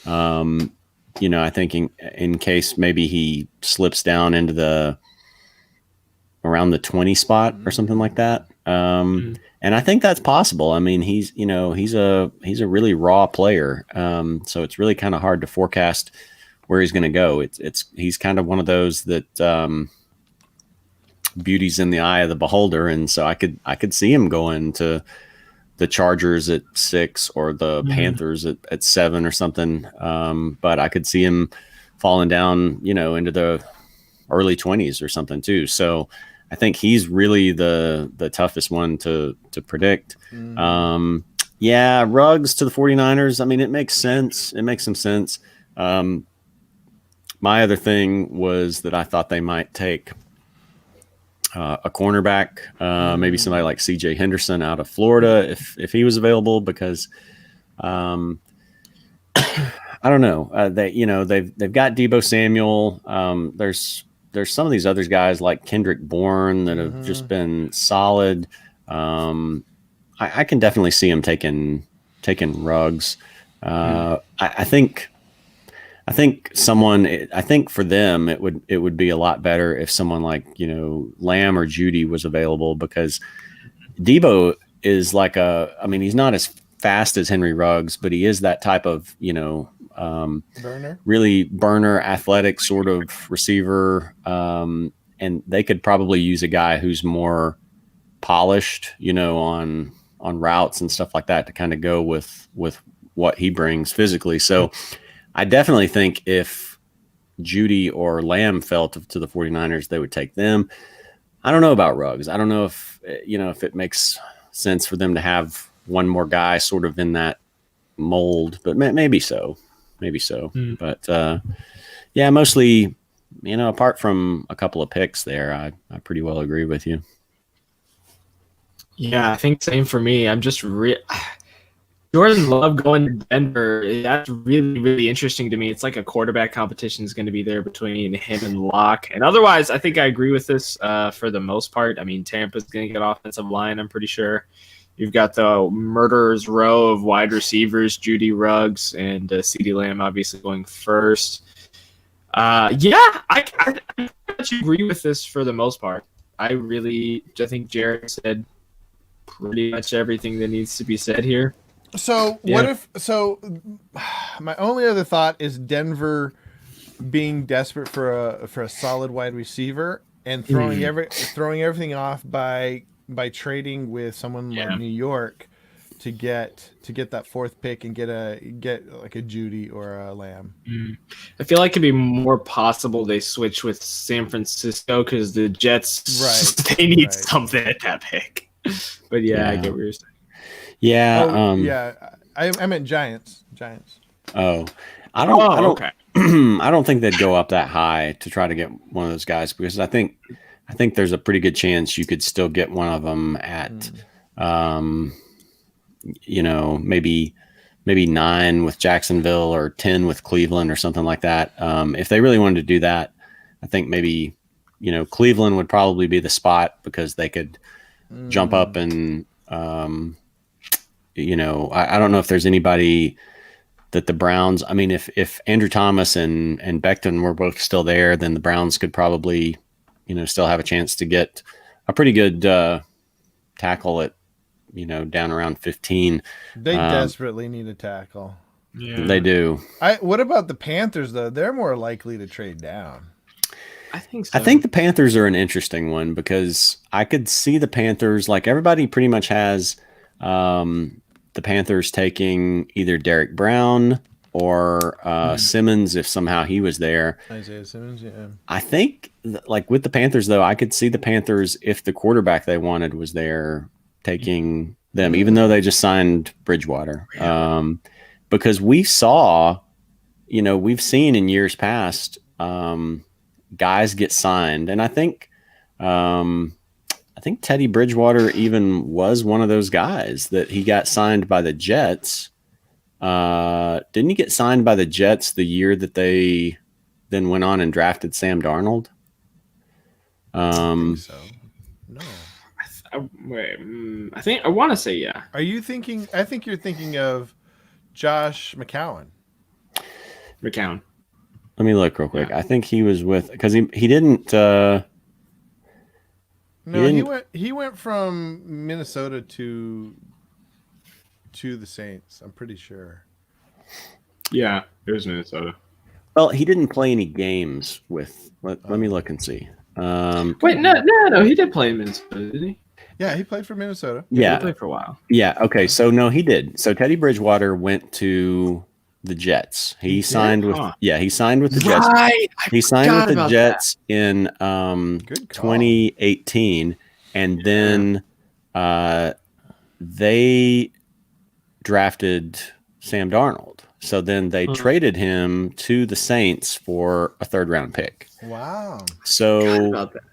I think in case maybe he slips down into around the 20 spot or something like that. And I think that's possible. I mean, he's a really raw player. So it's really kind of hard to forecast where he's going to go. He's kind of one of those that, beauty's in the eye of the beholder. And so I could see him going to the Chargers at 6 or the Panthers at 7 or something. But I could see him falling down, into the early 20s or something too. So I think he's really the toughest one to predict. Ruggs to the 49ers. I mean, it makes sense. It makes some sense. My other thing was that I thought they might take a cornerback, maybe somebody like CJ Henderson out of Florida if he was available, because I don't know. They've got Deebo Samuel. There's some of these other guys like Kendrick Bourne that have just been solid. I can definitely see him taking Ruggs. I think for them it would be a lot better if someone like Lamb or Judy was available, because Deebo is he's not as fast as Henry Ruggs, but he is that type of, Burner. really burner, athletic sort of receiver. And they could probably use a guy who's more polished, on routes and stuff like that to kind of go with what he brings physically. So I definitely think if Judy or Lamb fell to the 49ers, they would take them. I don't know about Ruggs. I don't know if it makes sense for them to have one more guy sort of in that mold, but maybe so. But yeah, mostly, apart from a couple of picks there, I pretty well agree with you. Yeah, I think same for me. I'm just Jordan Love going to Denver. That's really, really interesting to me. It's like a quarterback competition is going to be there between him and Locke. And otherwise, I think I agree with this for the most part. I mean, Tampa's going to get offensive line, I'm pretty sure. You've got the murderer's row of wide receivers, Judy, Ruggs, and CeeDee Lamb obviously going first. I actually agree with this for the most part. I think Jared said pretty much everything that needs to be said here. So my only other thought is Denver being desperate for a solid wide receiver and throwing everything off by trading with someone like New York to get that fourth pick and get like a Judy or a Lamb. I feel like it'd be more possible they switch with San Francisco because the Jets they need something at that pick. But I get what you're saying. Yeah. I meant Giants. Oh, I don't. Okay. I don't think they'd go up that high to try to get one of those guys because I think there's a pretty good chance you could still get one of them at, maybe 9 with Jacksonville or 10 with Cleveland or something like that. If they really wanted to do that, I think maybe, Cleveland would probably be the spot because they could jump up and, I don't know if there's anybody that the Browns, I mean, if Andrew Thomas and Becton were both still there, then the Browns could probably, still have a chance to get a pretty good tackle at, down around 15. They desperately need a tackle. Yeah, they do. What about the Panthers though? They're more likely to trade down. I think so. I think the Panthers are an interesting one because I could see the Panthers, like everybody pretty much has the Panthers taking either Derek Brown or Simmons if somehow he was there. Isaiah Simmons, yeah. I think, like with the Panthers, though, I could see the Panthers, if the quarterback they wanted was there, taking them, even though they just signed Bridgewater. Because we saw, we've seen in years past guys get signed. And I think Teddy Bridgewater even was one of those guys that he got signed by the Jets. Didn't he get signed by the Jets the year that they then went on and drafted Sam Darnold? I think so. No. I want to say yeah. Are you thinking? I think you're thinking of Josh McCown. McCown. Let me look real quick. Yeah. I think he was with because he didn't. No, he went from Minnesota to the Saints. I'm pretty sure. Yeah, it was Minnesota. Well, he didn't play any games with. Let me look and see. Wait, no, he did play in Minnesota, didn't he? Yeah, he played for Minnesota. Yeah, he played for a while. Yeah, okay, so no, he did. So Teddy Bridgewater went to the Jets. He signed with the Jets. He signed with the Jets in 2018, and then they drafted Sam Darnold. So then they traded him to the Saints for a 3rd-round pick. Wow. So about that.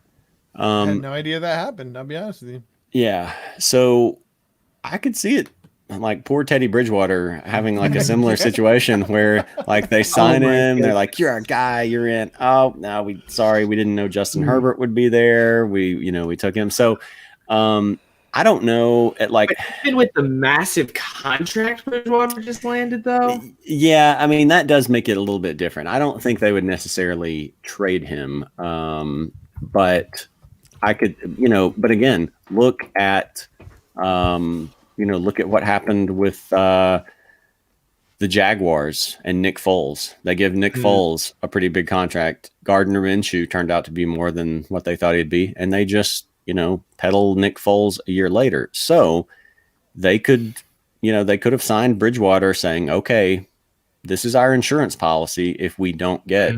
I had no idea that happened. I'll be honest with you. Yeah. So I could see it. Like poor Teddy Bridgewater having like a similar situation where like they sign him, they're like, "You're our guy, you're in." Oh no, we didn't know Justin Herbert would be there. We took him. So I don't know. Even with the massive contract Bridgewater just landed though. Yeah, I mean that does make it a little bit different. I don't think they would necessarily trade him, but I could, but again, look at look at what happened with the Jaguars and Nick Foles. They give Nick Foles a pretty big contract. Gardner Minshew turned out to be more than what they thought he'd be, and they just, peddle Nick Foles a year later. So they could have signed Bridgewater saying, okay, this is our insurance policy if we don't get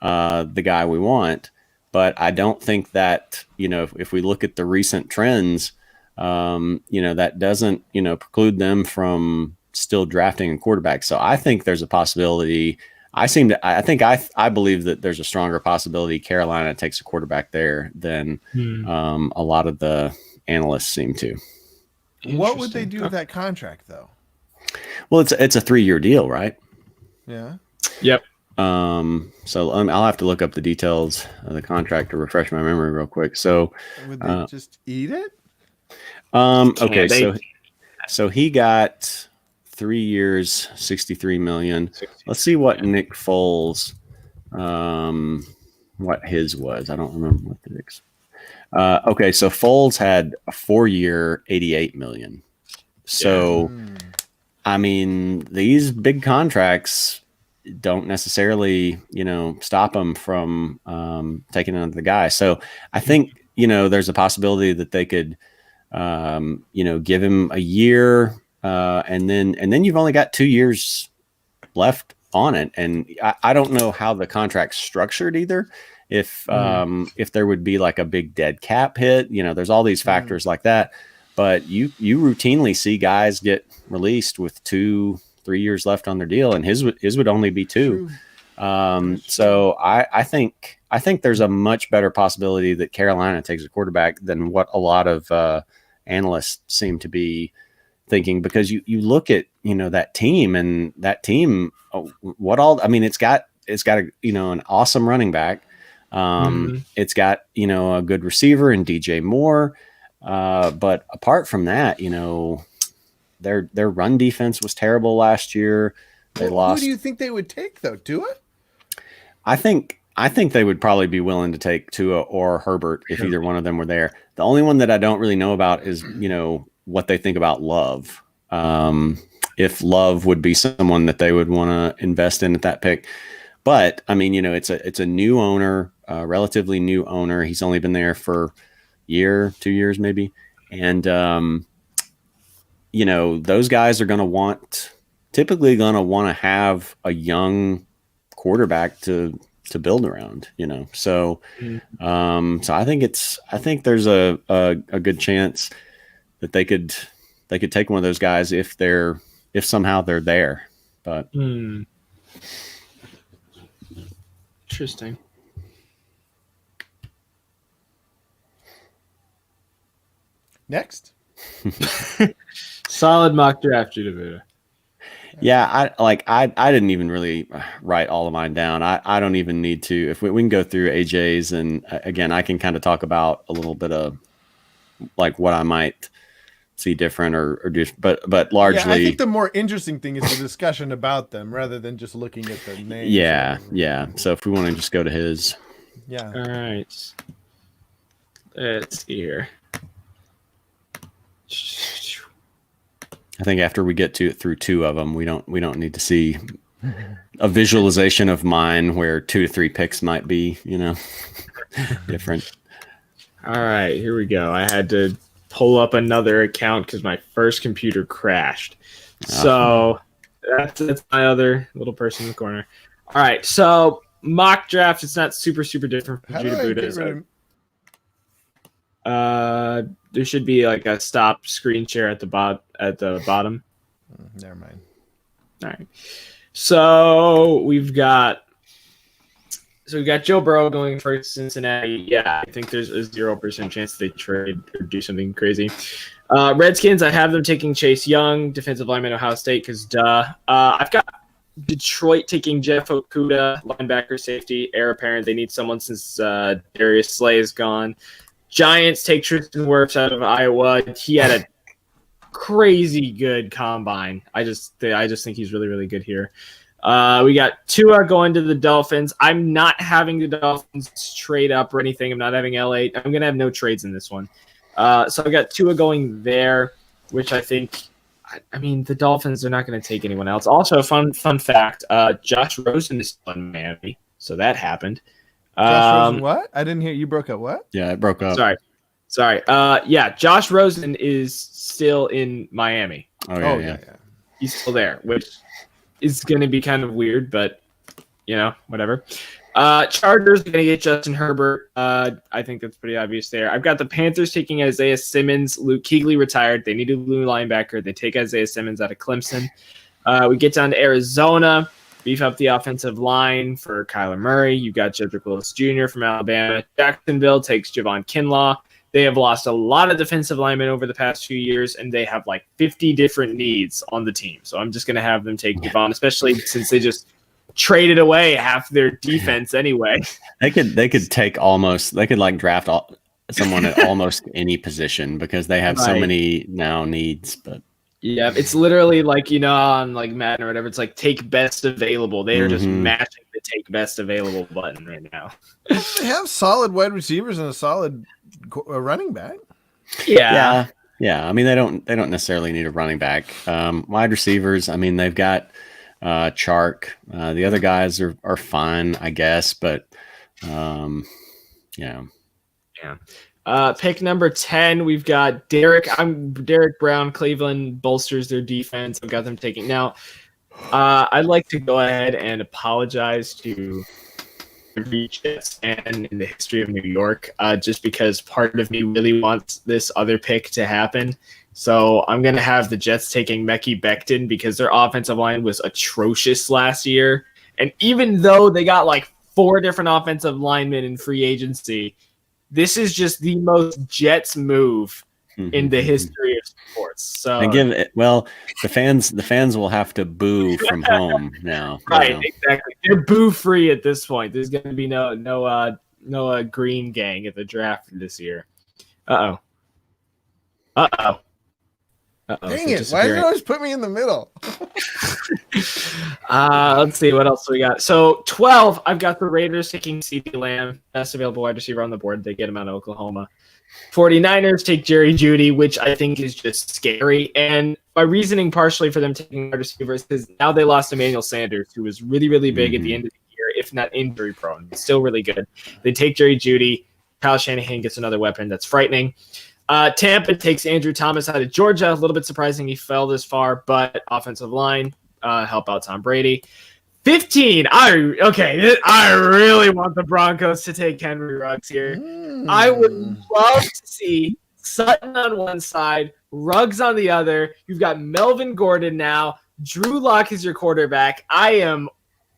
the guy we want. But I don't think that, if we look at the recent trends, that doesn't, preclude them from still drafting a quarterback. So I think there's a possibility. I believe that there's a stronger possibility Carolina takes a quarterback there than a lot of the analysts seem to. What would they do with that contract, though? Well, it's a 3-year deal, right? Yeah. Yep. So I'll have to look up the details of the contract to refresh my memory real quick. So would they just eat it? Okay. So he got 3 years, $63 million. Let's see what Nick Foles, what his was. I don't remember what the okay. So Foles had a 4-year, $88 million. So, I mean, these big contracts don't necessarily, stop them from taking another guy. So I think, there's a possibility that they could, give him a year, and then you've only got 2 years left on it. And I don't know how the contract's structured either. If there would be like a big dead cap hit, there's all these factors like that. But you routinely see guys get released with 2-3 years left on their deal, and his would only be 2. So I think there's a much better possibility that Carolina takes a quarterback than what a lot of analysts seem to be thinking, because you look at that team, and that team, it's got an awesome running back. It's got a good receiver in DJ Moore, but apart from that, their run defense was terrible last year. They lost. Who do you think they would take, though? Tua? I think they would probably be willing to take Tua or Herbert if either one of them were there. The only one that I don't really know about is what they think about Love. If Love would be someone that they would want to invest in at that pick. But I mean, it's a new owner, relatively new owner. He's only been there for a year, 2 years maybe, and those guys are typically going to want to have a young quarterback to build around. So so I think there's a good chance that they could take one of those guys if somehow they're there. But interesting. Next. Solid mock draft, Judah Buddha. Yeah, I didn't even really write all of mine down. I don't even need to. If we can go through AJ's, and again, I can kind of talk about a little bit of like what I might see different or do, but largely, I think the more interesting thing is the discussion about them rather than just looking at the names. Yeah. So if we want to just go to his, yeah. All right. Let's see here. I think after we get through 2 of them, we don't need to see a visualization of mine where 2 to 3 picks might be, different. All right, here we go. I had to pull up another account because my first computer crashed. So that's my other little person in the corner. All right, so mock draft. It's not super different from Judah Buddha. There should be like a stop screen share at the bottom. Never mind. All right. So we've got Joe Burrow going for Cincinnati. Yeah, I think there's a 0% chance they trade or do something crazy. Redskins, I have them taking Chase Young, defensive lineman, Ohio State, because duh. I've got Detroit taking Jeff Okudah, linebacker, safety, heir apparent. They need someone since Darius Slay is gone. Giants take Tristan Wirfs out of Iowa. He had a crazy good combine. I just think he's really, really good here. We got Tua going to the Dolphins. I'm not having the Dolphins trade up or anything. I'm not having LA. I'm going to have no trades in this one. So I got Tua going there. which I think. I mean, the Dolphins are not going to take anyone else. Also, fun fact: Josh Rosen is still in Miami, so that happened. Josh Rosen, what? I didn't hear you. Broke up. What? Yeah, it broke up. Sorry. Yeah, Josh Rosen is still in Miami. Oh yeah. He's still there, which is going to be kind of weird, but whatever. Chargers are going to get Justin Herbert. I think that's pretty obvious there. I've got the Panthers taking Isaiah Simmons. Luke Kuechly retired. They need a new linebacker. They take Isaiah Simmons out of Clemson. We get down to Arizona. Beef up the offensive line for Kyler Murray. You've got Jedrick Willis Jr. from Alabama. Jacksonville takes Javon Kinlaw. They have lost a lot of defensive linemen over the past few years, and they have like 50 different needs on the team. So I'm just going to have them take Javon, especially since they just traded away half their defense anyway. They could take almost. They could like draft someone at almost any position because they have so many now needs. But yeah, it's literally like on like Madden or whatever. It's like take best available. They are just matching the take best available button right now. They have solid wide receivers and a solid running back. Yeah. I mean, they don't necessarily need a running back. Wide receivers. I mean, they've got Chark. The other guys are fine, I guess, but yeah. Pick number 10, we've got Derek Brown. Cleveland bolsters their defense. I've got them taking now. I'd like to go ahead and apologize to every Jets fan in the history of New York, just because part of me really wants this other pick to happen. So I'm going to have the Jets taking Mekhi Becton because their offensive line was atrocious last year. And even though they got like 4 different offensive linemen in free agency, this is just the most Jets move in the history of sports. So the fans will have to boo from home now. Right, exactly. They're boo free at this point. There's going to be no green gang at the draft this year. Uh-oh. Dang it. Why did you always put me in the middle? Let's see what else we got. So 12, I've got the Raiders taking CeeDee Lamb, best available wide receiver on the board. They get him out of Oklahoma. 49ers take Jerry Jeudy, which I think is just scary. And my reasoning partially for them taking wide receivers is now they lost Emmanuel Sanders, who was really, really big at the end of the year, if not injury prone. Still really good. They take Jerry Jeudy. Kyle Shanahan gets another weapon that's frightening. Tampa takes Andrew Thomas out of Georgia. A little bit surprising he fell this far, but offensive line help out Tom Brady. 15. I really want the Broncos to take Henry Ruggs here. I would love to see Sutton on one side, Ruggs on the other. You've got Melvin Gordon now. Drew Lock is your quarterback. I am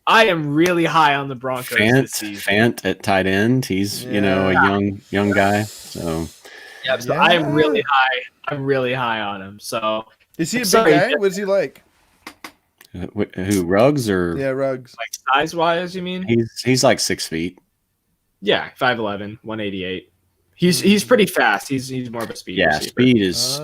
really high on the Broncos this season. Fant at tight end. He's a young guy. So I'm really high. I'm really high on him. So is he a big guy? What's he like? Who, Ruggs or Ruggs? Like size wise, you mean? He's like 6 feet. Yeah, 5'11", 188. He's pretty fast. He's more of a speed. Yeah, receiver. Speed is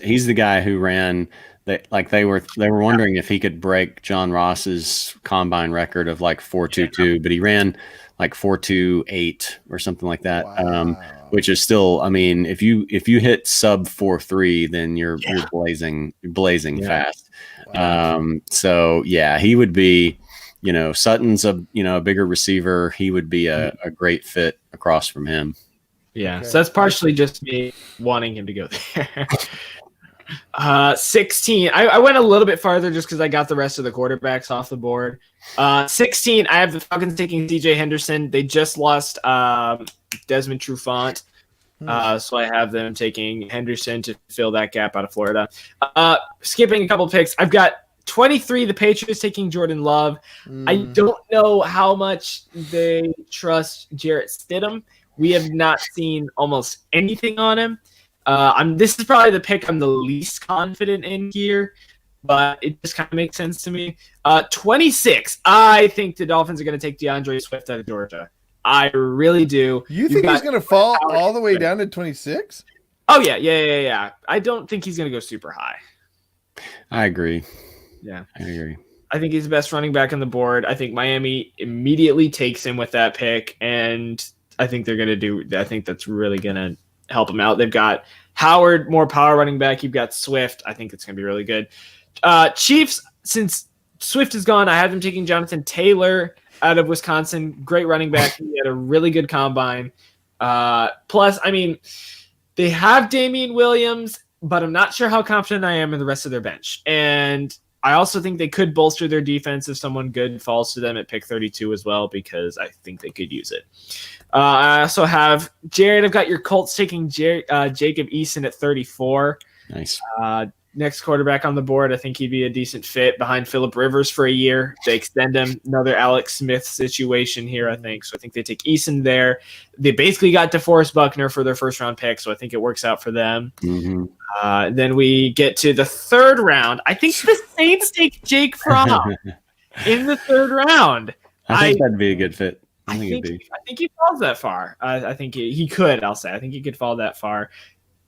he's the guy who ran. They were wondering if he could break John Ross's combine record of like 4.22, but he ran like 4.28 or something like that. Wow. Which is still, I mean, if you hit sub 4.3, then you're blazing fast. Wow. So yeah, he would be, Sutton's a bigger receiver. He would be a great fit across from him. Yeah. Okay. So that's partially just me wanting him to go there. 16. I went a little bit farther just because I got the rest of the quarterbacks off the board. 16. I have the Falcons taking CJ Henderson. They just lost Desmond Trufant. So I have them taking Henderson to fill that gap out of Florida. Skipping a couple picks. I've got 23, the Patriots taking Jordan Love. I don't know how much they trust Jarrett Stidham. We have not seen almost anything on him. This is probably the pick I'm the least confident in here, but it just kind of makes sense to me. 26, I think the Dolphins are going to take DeAndre Swift out of Georgia. I really do. You think he's going to fall all the way down to 26? Oh, yeah. I don't think he's going to go super high. I agree. Yeah. I agree. I think he's the best running back on the board. I think Miami immediately takes him with that pick, and I think they're going to I think that's really going to help him out. They've got Howard, more power running back. You've got Swift. I think it's going to be really good. Chiefs, since Swift is gone, I have them taking Jonathan Taylor out of Wisconsin. Great running back. He had a really good combine. Plus, I mean, they have Damian Williams, but I'm not sure how confident I am in the rest of their bench. And I also think they could bolster their defense if someone good falls to them at pick 32 as well, because I think they could use it. I also have Jared. I've got your Colts taking Jacob Eason at 34. Nice. Next quarterback on the board. I think he'd be a decent fit behind Phillip Rivers for a year. They extend him. Another Alex Smith situation here, I think. So I think they take Eason there. They basically got DeForest Buckner for their first round pick, so I think it works out for them. Mm-hmm. Then we get to the third round. I think the Saints take Jake Fromm in the third round. I think that'd be a good fit. I think he falls that far. I think he could. I'll say. I think he could fall that far.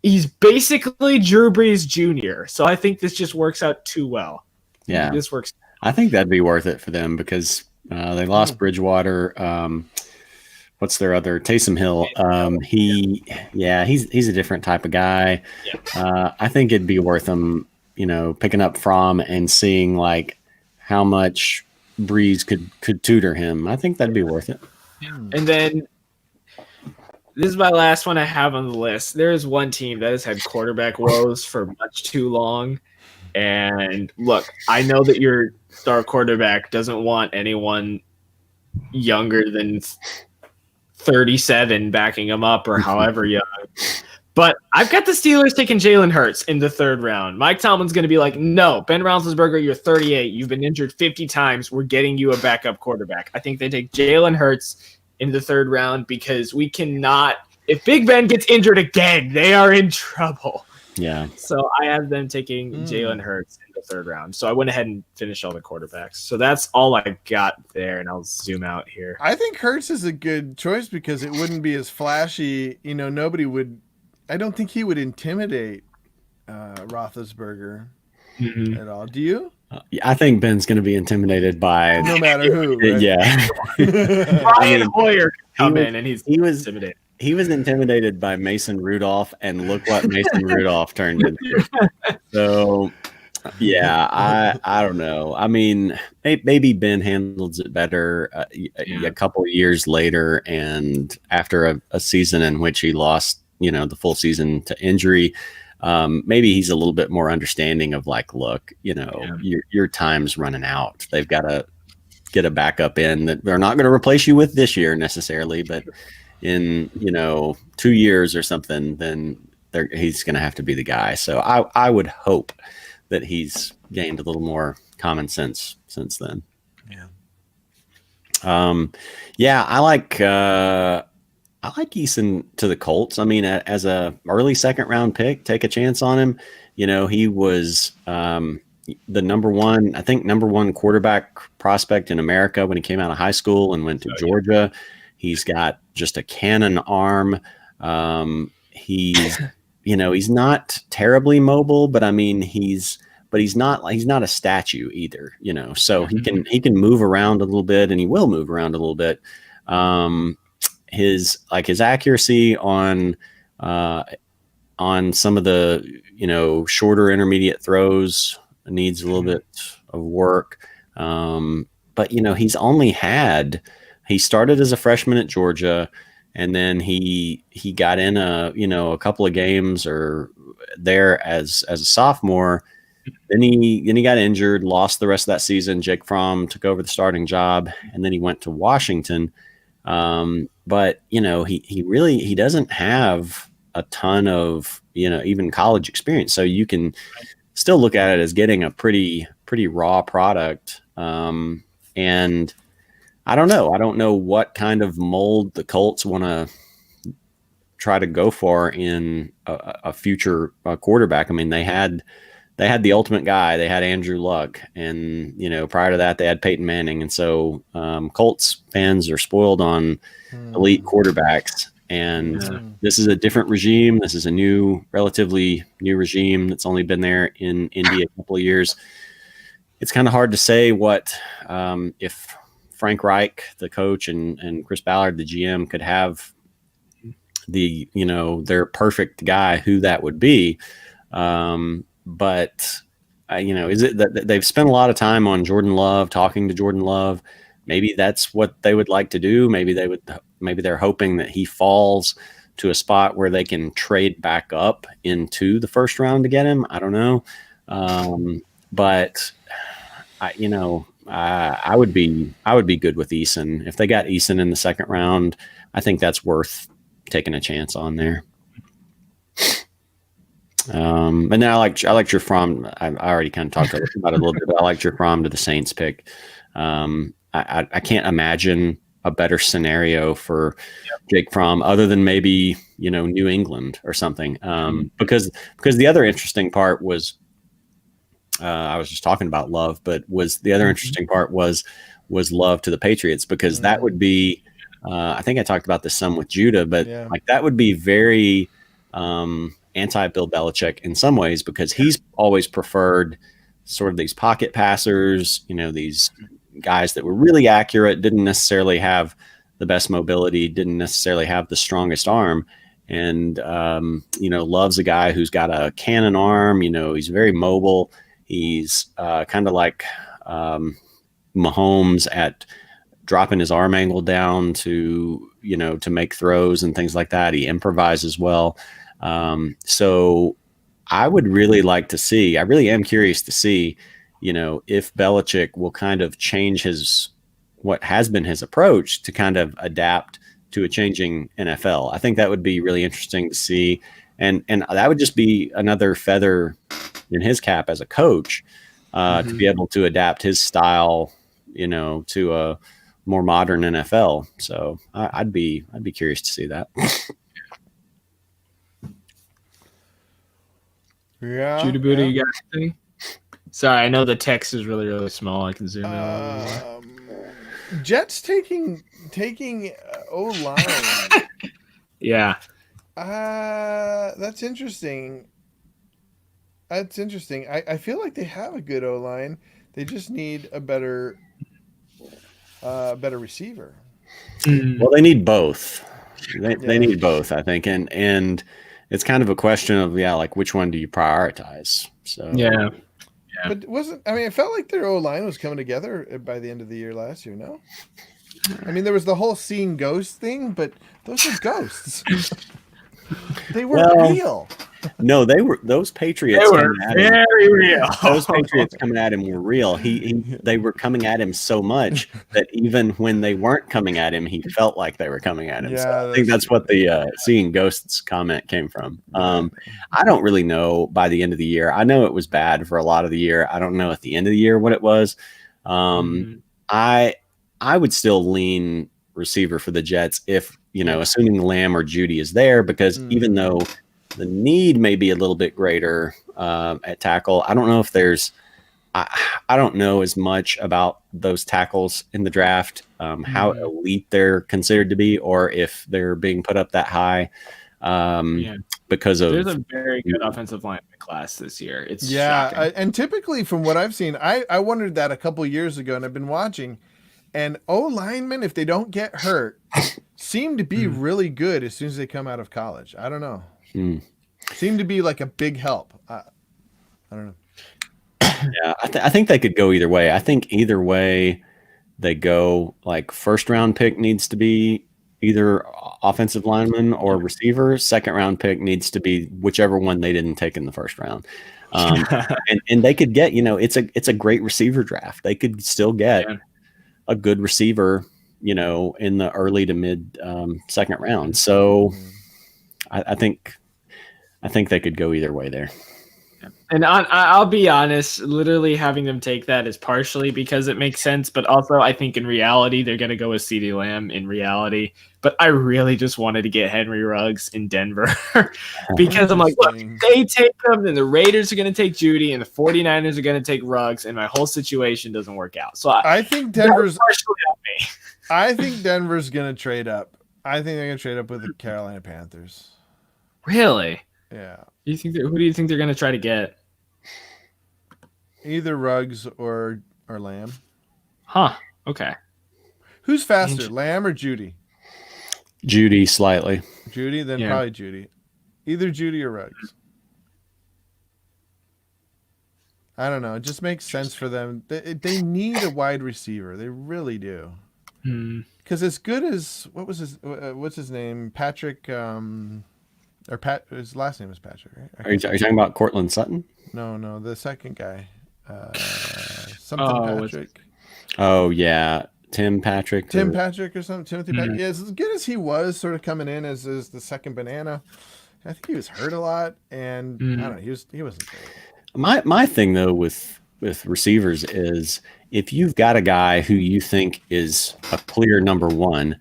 He's basically Drew Brees Jr., so I think this just works out too well. Yeah, this works. I think that'd be worth it for them because they lost Bridgewater. What's their other Taysom Hill? He's a different type of guy. Yeah. I think it'd be worth them, picking up Fromm and seeing like how much Breeze could tutor him. I think that'd be worth it. And then this is my last one I have on the list. There is one team that has had quarterback woes for much too long. And look, I know that your star quarterback doesn't want anyone younger than 37 backing him up or however young. But I've got the Steelers taking Jalen Hurts in the third round. Mike Tomlin's going to be like, no, Ben Roethlisberger, you're 38. You've been injured 50 times. We're getting you a backup quarterback. I think they take Jalen Hurts in the third round because we cannot – if Big Ben gets injured again, they are in trouble. Yeah. So I have them taking Jalen Hurts in the third round. So I went ahead and finished all the quarterbacks. So that's all I got there, and I'll zoom out here. I think Hurts is a good choice because it wouldn't be as flashy. Nobody would – I don't think he would intimidate Roethlisberger at all. Do you? I think Ben's going to be intimidated by no matter who. Right? Yeah. Brian Hoyer can come in, and he was intimidated. He was intimidated by Mason Rudolph, and look what Mason Rudolph turned into. So, yeah, I don't know. I mean, maybe Ben handles it better a couple of years later, and after a season in which he lost, the full season to injury. Maybe he's a little bit more understanding of like, look, your time's running out. They've got to get a backup in that they're not going to replace you with this year necessarily, but in 2 years or something, then he's going to have to be the guy. So I would hope that he's gained a little more common sense since then. Yeah. I like Eason to the Colts. I mean, as a early second round pick, take a chance on him. He was the number one quarterback prospect in America when he came out of high school and went to Georgia. He's got just a cannon arm. He's not terribly mobile, but I mean, he's not a statue either, so he can move around a little bit, and he will move around a little bit. His accuracy on some of the shorter intermediate throws needs a little bit of work, but he started as a freshman at Georgia, and then he got in a couple of games or there as a sophomore. Then he got injured, lost the rest of that season. Jake Fromm took over the starting job, and then he went to Washington. But he doesn't have a ton of, even college experience. So you can still look at it as getting a pretty raw product. And I don't know what kind of mold the Colts want to try to go for in a future quarterback. I mean, they had the ultimate guy. They had Andrew Luck, and prior to that, they had Peyton Manning. And so Colts fans are spoiled on elite quarterbacks. And this is a different regime. This is a relatively new regime that's only been there in Indy a couple of years. It's kind of hard to say what if Frank Reich, the coach, and Chris Ballard, the GM, could have their perfect guy, who that would be. But is it that they've spent a lot of time on Jordan Love, talking to Jordan Love? Maybe that's what they would like to do. Maybe they're hoping that he falls to a spot where they can trade back up into the first round to get him. I don't know. But I would be good with Eason. If they got Eason in the second round, I think that's worth taking a chance on there. But now I like your Fromm. I already kind of talked about it a little bit, but I like your Fromm to the Saints pick. I can't imagine a better scenario for Jake Fromm other than maybe New England or something. Because the other interesting part was I was just talking about Love, but was the other interesting part was Love to the Patriots, because that would be I think I talked about this some with Judah, but like that would be very anti-Bill Belichick in some ways, because he's always preferred sort of these pocket passers, these guys that were really accurate, didn't necessarily have the best mobility, didn't necessarily have the strongest arm. And, Love's a guy who's got a cannon arm, he's very mobile. He's kind of like Mahomes at dropping his arm angle down to make throws and things like that. He improvises well. So I would really like to see, I really am curious to see, if Belichick will kind of change what has been his approach to kind of adapt to a changing NFL. I think that would be really interesting to see. And that would just be another feather in his cap as a coach, to be able to adapt his style, to a more modern NFL. So I'd be curious to see that. Yeah. Judah Buddha, you got anything? Sorry, I know the text is really, really small. I can zoom in a little more. Jets taking O-line. Yeah. That's interesting. That's interesting. I feel like they have a good O-line. They just need a better receiver. Well, they need both. They need both, I think. And it's kind of a question of, like, which one do you prioritize? So Yeah. But it felt like their O-line was coming together by the end of the year last year, no? I mean, there was the whole seeing ghosts thing, but those are ghosts. They were real. No, those Patriots. They were very real. Those Patriots coming at him were real. They were coming at him so much that even when they weren't coming at him, he felt like they were coming at him. Yeah, so I think that's what the seeing ghosts comment came from. I don't really know by the end of the year. I know it was bad for a lot of the year. I don't know at the end of the year what it was. I would still lean receiver for the Jets if, assuming Lamb or Judy is there, because even though the need may be a little bit greater at tackle, I don't know if there's I don't know as much about those tackles in the draft, how elite they're considered to be, or if they're being put up that high because of. There's a very good offensive line class this year. It's shocking. And typically from what I've seen, I wondered that a couple years ago, and I've been watching, and O-linemen, if they don't get hurt, seem to be really good as soon as they come out of college. I don't know. Seem to be like a big help. I don't know. Yeah, I think they could go either way. I think either way they go, like, first round pick needs to be either offensive lineman or receiver. Second round pick needs to be whichever one they didn't take in the first round. And they could get, it's a great receiver draft. They could still get a good receiver, in the early to mid second round. So I think they could go either way there. And I'll be honest, literally having them take that is partially because it makes sense, but also I think in reality they're going to go with CeeDee Lamb in reality. But I really just wanted to get Henry Ruggs in Denver because I'm like, look, if they take them, then the Raiders are going to take Judy and the 49ers are going to take Ruggs, and my whole situation doesn't work out. So I think Denver's partially on me. I think Denver's going to trade up. I think they're going to trade up with the Carolina Panthers. Really? Yeah. Who do you think they're going to try to get? Either Ruggs or Lamb. Huh. Okay. Who's faster, Lamb or Judy? Judy slightly. Judy, then probably Judy. Either Judy or Ruggs. I don't know. It just makes sense for them. They need a wide receiver. They really do. Because as good as what's his name? Patrick his last name is Patrick, right? Are you talking about Cortland Sutton? No, the second guy. Patrick. Oh yeah. Tim Patrick or something. Timothy Patrick. Yeah, as good as he was sort of coming in as the second banana, I think he was hurt a lot, and I don't know, he wasn't great. My thing though with receivers is if you've got a guy who you think is a clear number one,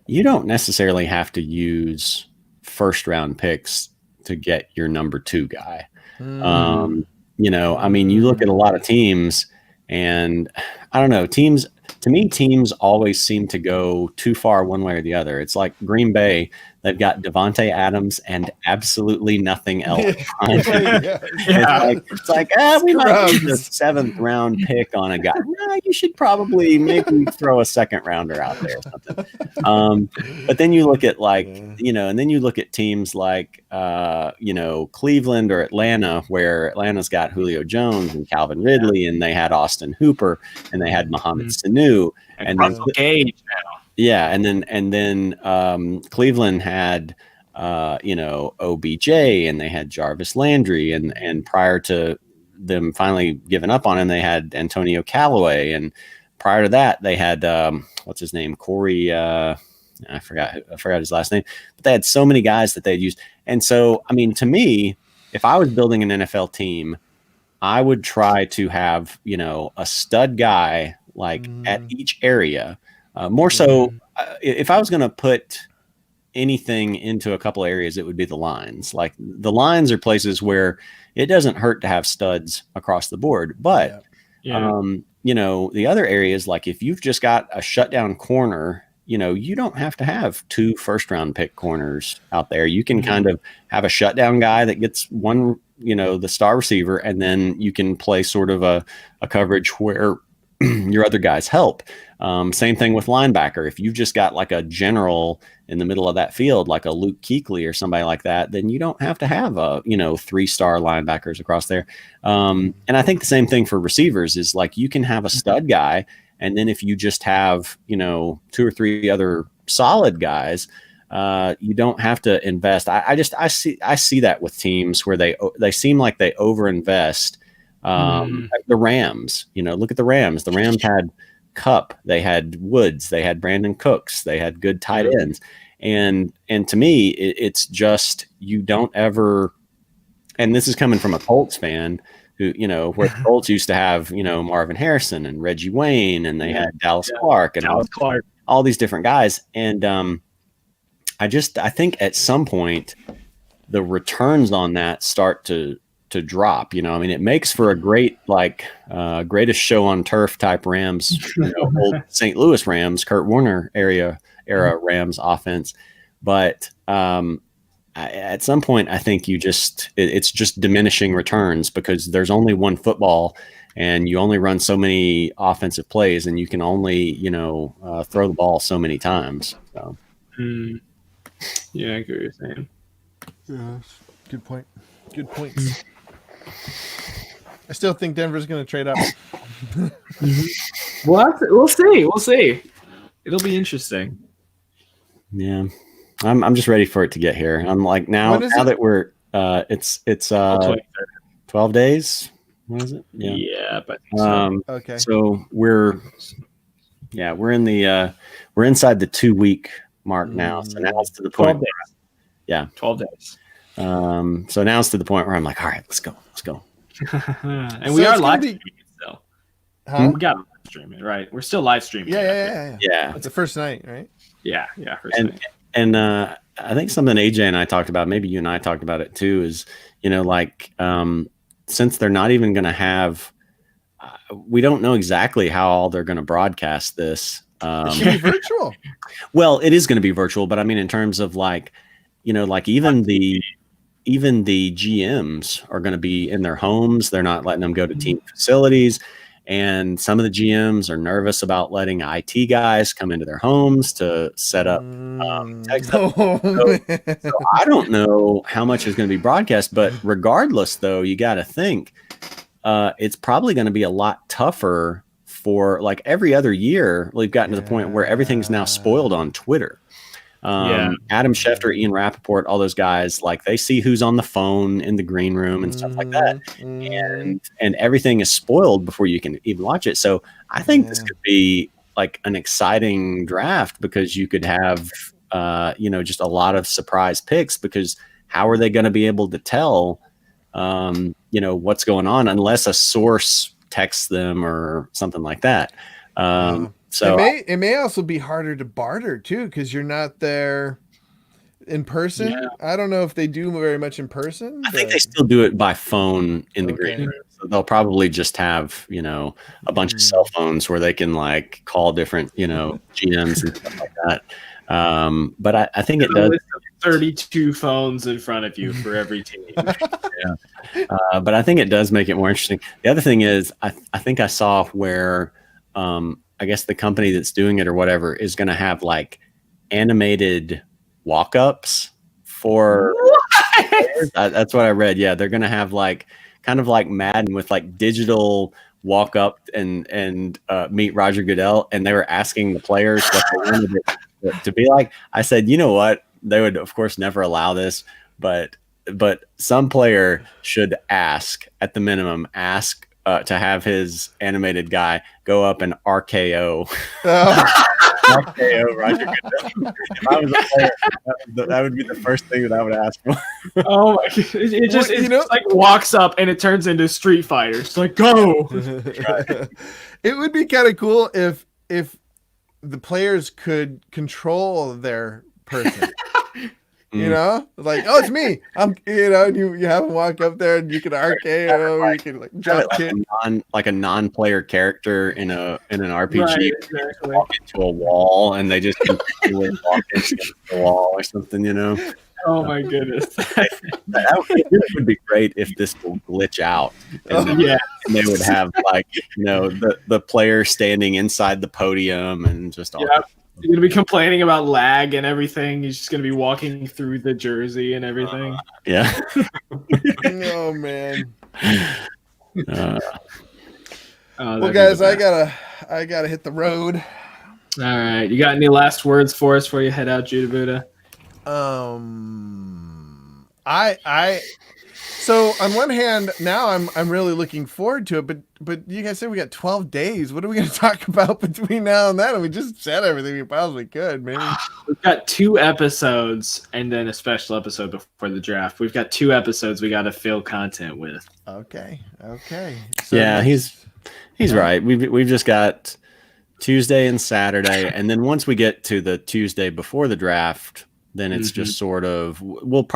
you don't necessarily have to use first round picks to get your number two guy. You look at a lot of teams, and I don't know, teams always seem to go too far one way or the other. It's like Green Bay, they've got Devontae Adams and absolutely nothing else. It's like we might use a 7th round pick on a guy. No, you should probably maybe throw a 2nd rounder out there or something. But then you look at and then you look at teams like Cleveland or Atlanta, where Atlanta's got Julio Jones and Calvin Ridley, and they had Austin Hooper, and they had Mohamed Sanu, and Russell Gage now. Yeah, and then Cleveland had OBJ, and they had Jarvis Landry, and prior to them finally giving up on him, they had Antonio Callaway, and prior to that they had what's his name, Corey. I forgot his last name, but they had so many guys that they'd used, and so I mean, to me, if I was building an NFL team, I would try to have a stud guy at each area. More so, if I was going to put anything into a couple areas, it would be the lines. Like the lines are places where it doesn't hurt to have studs across the board. But, the other areas, like if you've just got a shutdown corner, you don't have to have 2 first-round pick corners out there. You can kind of have a shutdown guy that gets one, the star receiver, and then you can play sort of a coverage where your other guys help. Same thing with linebacker. If you've just got like a general in the middle of that field, like a Luke Kuechly or somebody like that, then you don't have to have 3-star linebackers across there. And I think the same thing for receivers is like you can have a stud guy, and then if you just have 2 or 3 other solid guys, you don't have to invest. I see that with teams where they seem like they overinvest. The Rams, look at the Rams. The Rams had Cup, they had Woods, they had Brandon Cooks, they had good tight ends, and to me, it's just you don't ever. And this is coming from a Colts fan who where the Colts used to have Marvin Harrison and Reggie Wayne, and they had Dallas Clark and all these different guys, and I think at some point the returns on that start to drop. It makes for a great greatest show on turf type Rams, old St. Louis Rams, Kurt Warner era Rams offense. But at some point, I think it's just diminishing returns because there's only one football, and you only run so many offensive plays, and you can only throw the ball so many times. So. Yeah, I get what you're saying. Yeah, good point. Good points. I still think Denver's going to trade up. Well, we'll see. We'll see. It'll be interesting. Yeah, I'm just ready for it to get here. I'm like now that we're it's 12 days. What is it? Yeah, but so. Okay. So we're inside the 2-week mark now. So now it's to the point. 12 days. Yeah, 12 days. So now it's to the point where I'm like, all right, let's go. And we are live streaming still. Huh? We got to live stream it, right? We're still live streaming. Yeah. Yeah. It's the first night, right? Yeah. First night. And I think something AJ and I talked about, maybe you and I talked about it too, is since they're not even going to have, we don't know exactly how all they're going to broadcast this. It should be virtual. Well, it is going to be virtual, but I mean, in terms of even the GMs are going to be in their homes. They're not letting them go to team facilities. and some of the GMs are nervous about letting IT guys come into their homes to set up tech stuff. So I don't know how much is going to be broadcast, but regardless, though, you got to think it's probably going to be a lot tougher for like every other year. We've gotten to the point where everything's now spoiled on Twitter. Adam Schefter, Ian Rappaport, all those guys, like they see who's on the phone in the green room and stuff like that. And everything is spoiled before you can even watch it. So I think this could be like an exciting draft because you could have, just a lot of surprise picks because how are they going to be able to tell, what's going on unless a source texts them or something like that. So it may also be harder to barter too because you're not there in person. Yeah. I don't know if they do very much in person. I think they still do it by phone in the green room. So they'll probably just have a bunch of cell phones where they can like call different GMs and stuff like that. But I think it does. 32 phones in front of you for every team. But I think it does make it more interesting. The other thing is, I think I saw where. I guess the company that's doing it or whatever is going to have like animated walk-ups for that's what I read. Yeah, they're going to have like kind of like Madden with like digital walk-up and meet Roger Goodell, and they were asking the players what they wanted it to be like. I said, you know what? They would of course never allow this, but some player should ask at the minimum to have his animated guy go up and RKO. RKO Roger Goodell. If I was a player, that would be the first thing that I would ask for. Oh my God. It just like walks up and it turns into Street Fighter. It's like, go. It would be kind of cool if the players could control their person. Like, oh, it's me. I'm, and you have him walk up there and you can RKO, you can like drop kick. Like a non-player character in an RPG, exactly. Walk into a wall and they just continually walk into the wall or something, Oh my goodness. That would be great if this will glitch out. And they would have like, the player standing inside the podium and just all that. You're going to be complaining about lag and everything. He's just going to be walking through the jersey and everything. Yeah. Oh, man. Well, guys, I gotta hit the road. All right. You got any last words for us before you head out, Judah Buddha? So on one hand, now I'm really looking forward to it, but you guys said we got 12 days. What are we going to talk about between now and then? And we just said everything we possibly could. Maybe we've got 2 episodes and then a special episode before the draft. We've got 2 episodes we got to fill content with. Okay. So yeah, he's right. We've just got Tuesday and Saturday, and then once we get to the Tuesday before the draft, then it's just sort of we'll have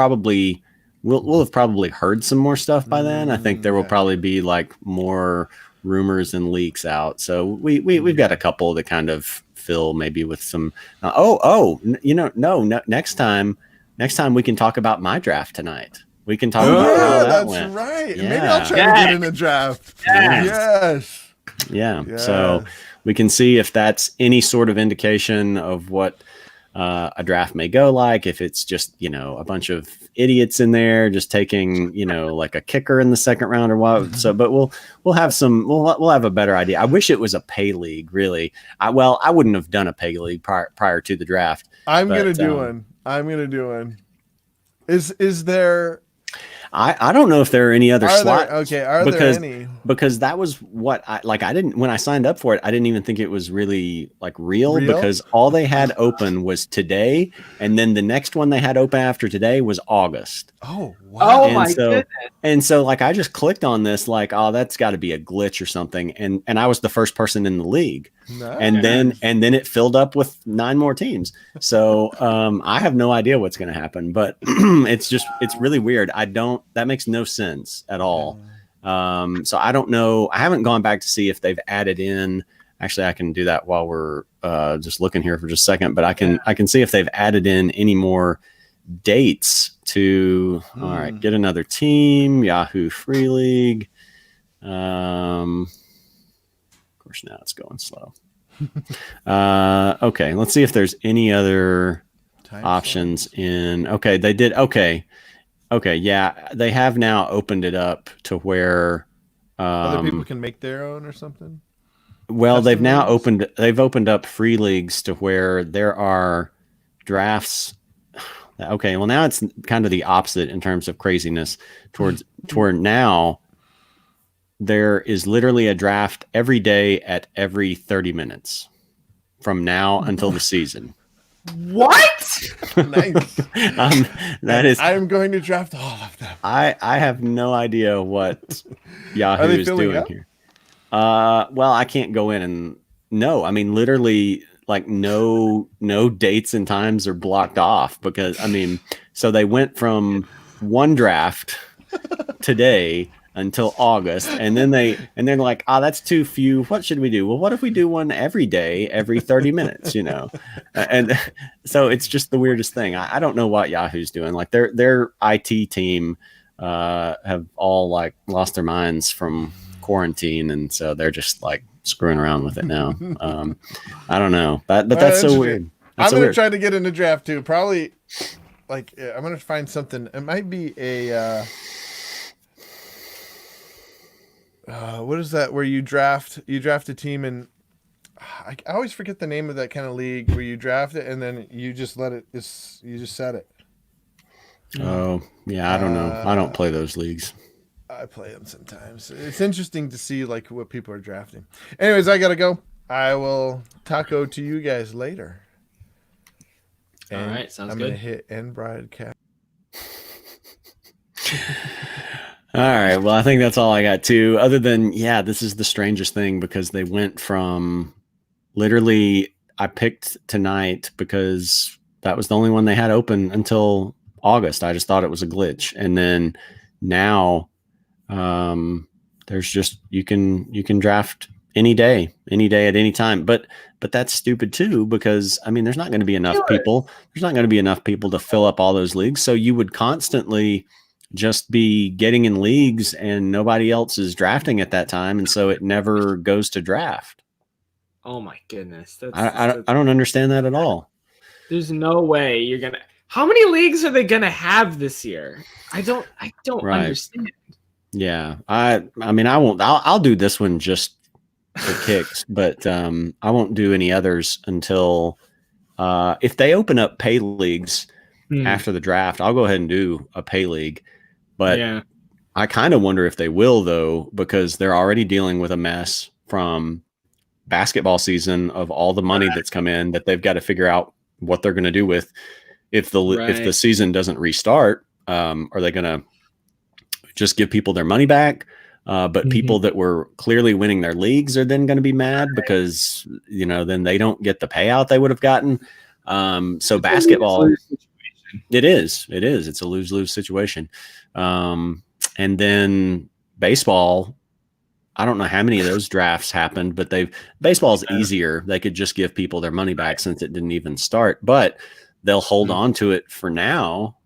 probably heard some more stuff by then. I think there will probably be like more rumors and leaks out. So we've got a couple to kind of fill maybe with some. Next time we can talk about my draft tonight. We can talk about how that went. That's right. Yeah. Maybe I'll try to get in the draft. Yes. Yeah. So we can see if that's any sort of indication of what a draft may go like, if it's just a bunch of idiots in there just taking like a kicker in the second round or what. So but we'll have a better idea. I wish it was a pay league, really. I wouldn't have done a pay league prior to the draft. I'm gonna do one. Is there I don't know if there are any other slots. Are there any? Because that was what I didn't, when I signed up for it, I didn't even think it was really like real because all they had open was today. And then the next one they had open after today was August. Oh, wow. Oh, my goodness. And so like, I just clicked on this, like, oh, that's gotta be a glitch or something. And I was the first person in the league. Nice. And then it filled up with 9 more teams. So I have no idea what's going to happen, but it's really weird. That makes no sense at all. So I don't know. I haven't gone back to see if they've added in. Actually, I can do that while we're just looking here for just a second. But I can see if they've added in any more dates to. All right, get another team. Yahoo Free League. course, now it's going slow. Okay, let's see if there's any other options in. Okay, they did. Okay, yeah, they have now opened it up to where other people can make their own or something. Well, they've now opened up free leagues to where there are drafts. Okay, well now it's kind of the opposite in terms of craziness toward now. There is literally a draft every day at every 30 minutes from now until the season. What? Nice. That is. I'm going to draft all of them. I have no idea what Yahoo is doing here. Well, I can't go in and no. I mean, literally, like no dates and times are blocked off because so they went from one draft today until August, and then they're like, that's too few. What should we do? Well, what if we do one every day, every 30 minutes? And so it's just the weirdest thing. I don't know what Yahoo's doing. Like their IT team have all like lost their minds from quarantine, and so they're just like screwing around with it now. I don't know, but that's so weird. I'm gonna try to get in the draft too. Probably, like I'm gonna find something. It might be a. What is that? Where you draft a team, and I always forget the name of that kind of league where you draft it and then you just you just set it. Oh yeah, I don't know. I don't play those leagues. I play them sometimes. It's interesting to see like what people are drafting. Anyways, I gotta go. I will taco to you guys later. All right, sounds I'm good. gonna hit end broadcast. All right. Well, I think that's all I got too. Other than, this is the strangest thing because they went from literally, I picked tonight because that was the only one they had open until August. I just thought it was a glitch. And then now there's just, you can draft any day at any time. But that's stupid too, because there's not going to be enough people. There's not going to be enough people to fill up all those leagues. So you would constantly just be getting in leagues and nobody else is drafting at that time. And so it never goes to draft. Oh my goodness. I don't understand that at all. There's no way you're going to, how many leagues are they going to have this year? I don't understand. Yeah. I won't, I'll do this one just for kicks, but I won't do any others until if they open up pay leagues after the draft, I'll go ahead and do a pay league. But I kind of wonder if they will, though, because they're already dealing with a mess from basketball season of all the money that's come in that they've got to figure out what they're going to do with if the season doesn't restart. Are they going to just give people their money back? But people that were clearly winning their leagues are then going to be mad because, then they don't get the payout they would have gotten. So basketball, it is. It's a lose-lose situation. And then baseball, I don't know how many of those drafts happened, but baseball's easier. They could just give people their money back since it didn't even start, but they'll hold on to it for now.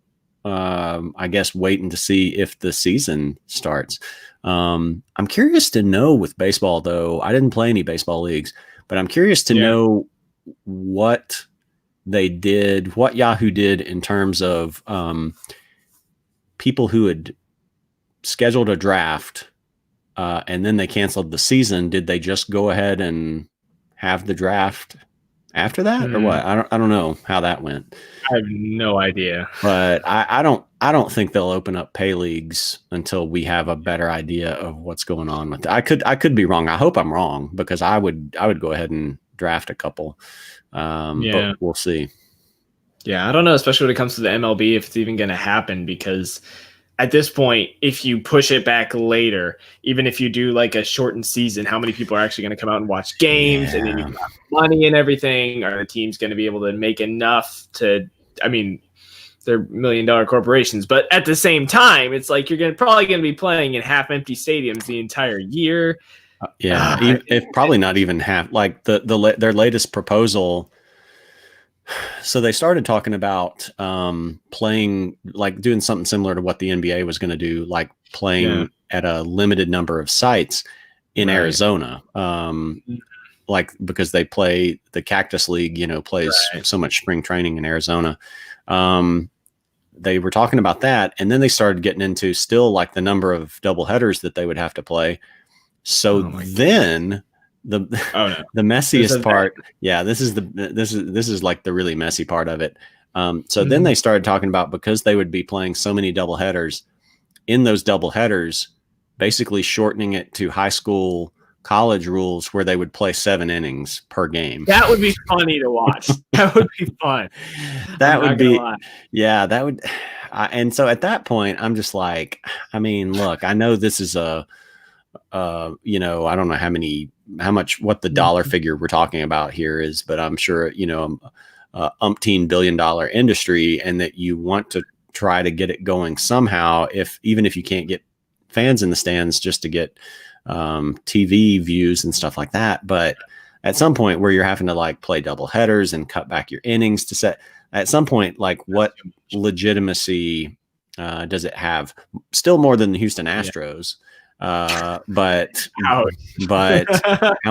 I guess waiting to see if the season starts. I'm curious to know with baseball though. I didn't play any baseball leagues, but I'm curious to know what they did, what Yahoo did in terms of people who had scheduled a draft and then they canceled the season. Did they just go ahead and have the draft after that or what? I don't know how that went. I have no idea. But I don't think they'll open up pay leagues until we have a better idea of what's going on with it. I could be wrong. I hope I'm wrong because I would go ahead and draft a couple. But we'll see. Yeah, I don't know, especially when it comes to the MLB, if it's even going to happen, because at this point, if you push it back later, even if you do like a shortened season, how many people are actually going to come out and watch games? And then you've got money and everything. Are the teams going to be able to make enough to, they're $1 million corporations, but at the same time, it's like you're probably going to be playing in half empty stadiums the entire year. If probably not even half. Like their latest proposal. So they started talking about playing, like doing something similar to what the NBA was going to do, like playing at a limited number of sites. in Right. Arizona. Like because they play the Cactus League, plays Right. so much spring training in Arizona. They were talking about that, and then they started getting into still like the number of double headers that they would have to play. So then the the messiest part, this is like the really messy part of it. So then they started talking about, because they would be playing so many double headers, in those double headers, basically shortening it to high school, college rules where they would play 7 innings per game. That would be funny to watch. That would be fun. That would be, that would. And so at that point, I'm just like, I mean, look, I know this is I don't know what the dollar figure we're talking about here is, but I'm sure, umpteen billion-dollar industry, and that you want to try to get it going somehow, even if you can't get fans in the stands, just to get TV views and stuff like that. But at some point where you're having to like play double headers and cut back your innings to set, at some point, like what legitimacy does it have? Still more than the Houston Astros. But how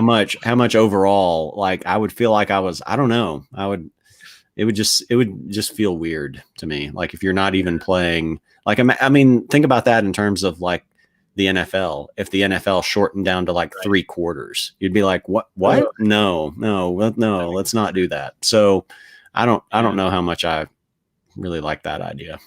much overall, like I would feel like I don't know. It would just feel weird to me. Like if you're not even playing, like, I mean, think about that in terms of like the NFL. If the NFL shortened down to like 3 quarters, you'd be like, what? No, let's not do that. So I don't know how much I really like that idea.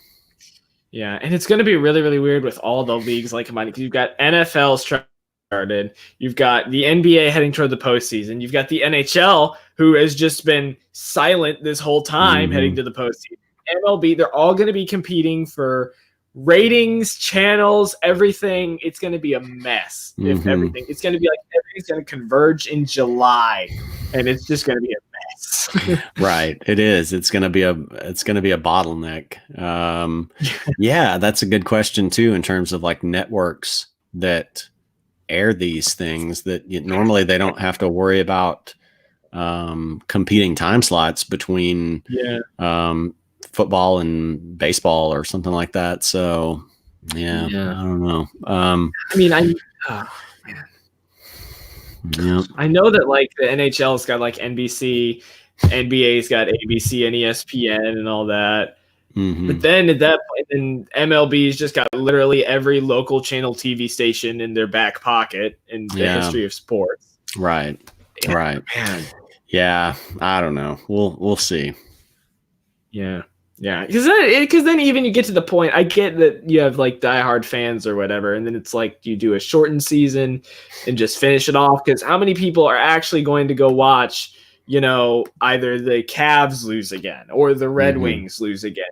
Yeah, and it's going to be really, really weird with all the leagues like combining. You've got NFL started, you've got the NBA heading toward the postseason, you've got the NHL, who has just been silent this whole time heading to the postseason. MLB, they're all going to be competing for ratings, channels, everything. It's going to be a mess. If everything, it's going to be like everything's going to converge in July, and it's just going to be a mess. Right, it is. It's going to be a bottleneck. Yeah, that's a good question too, in terms of like networks that air these things that normally they don't have to worry about competing time slots between football and baseball or something like that. So yeah. I don't know. I know that like the NHL's got like NBC, NBA's got ABC and ESPN and all that. But then at that point, then MLB's just got literally every local channel TV station in their back pocket in the history of sports. Right. Man. Yeah, I don't know. We'll see. Yeah. Because then even you get to the point, I get that you have like diehard fans or whatever, and then it's like you do a shortened season and just finish it off. Because how many people are actually going to go watch, either the Cavs lose again or the Red Wings lose again?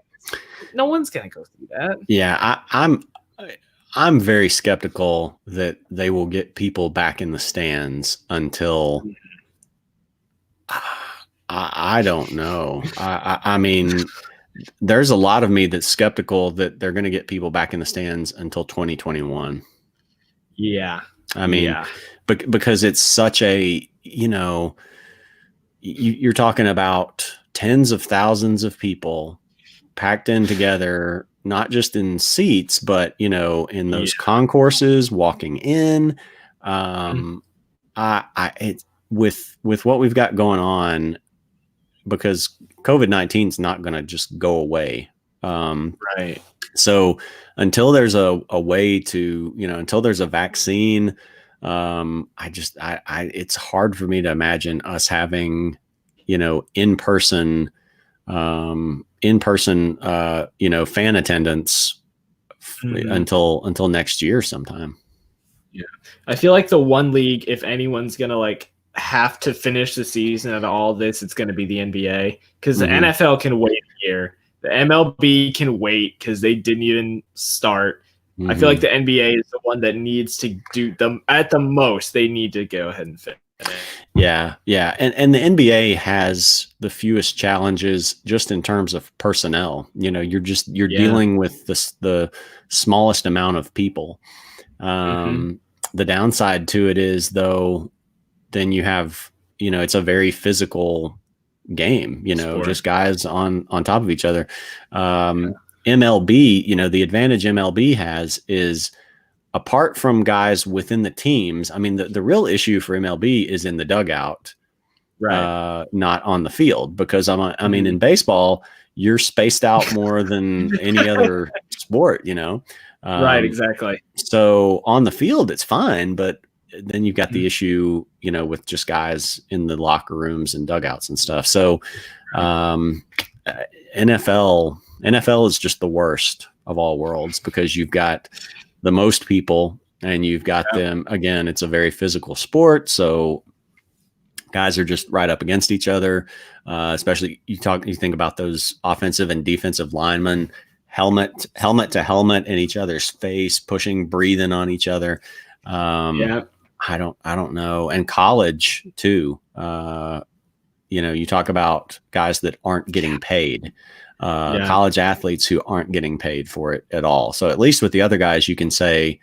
No one's going to go through that. Yeah, I'm very skeptical that they will get people back in the stands until I don't know. I mean, there's a lot of me that's skeptical that they're going to get people back in the stands until 2021. Yeah. I mean, because it's such a, you're talking about tens of thousands of people packed in together, not just in seats, but, in those concourses, walking in. With what we've got going on, because COVID-19 is not going to just go away. Right. So until there's a way to, until there's a vaccine, it's hard for me to imagine us having, in-person, fan attendance until next year sometime. Yeah. I feel like the one league, if anyone's going to like have to finish the season of all this, it's going to be the NBA, because the NFL can wait a year. The MLB can wait because they didn't even start. I feel like the NBA is the one that needs to do them at the most. They need to go ahead and finish. Yeah. And the NBA has the fewest challenges just in terms of personnel. You're dealing with the smallest amount of people. The downside to it is, though, then you have, it's a very physical game, just guys on top of each other. MLB, the advantage MLB has is apart from guys within the teams, I mean, the real issue for MLB is in the dugout, Right. not on the field, because I mean, in baseball, you're spaced out more than any other sport, you know? Right. Exactly. So on the field, it's fine, but then you've got the issue, you know, with just guys in the locker rooms and dugouts and stuff. So NFL is just the worst of all worlds, because you've got the most people and you've got them, again, it's a very physical sport. So guys are just right up against each other. Especially you think about those offensive and defensive linemen, helmet to helmet in each other's face, pushing, breathing on each other. I don't know. And college too. You know, you talk about guys that aren't getting paid, college athletes who aren't getting paid for it at all. So at least with the other guys, you can say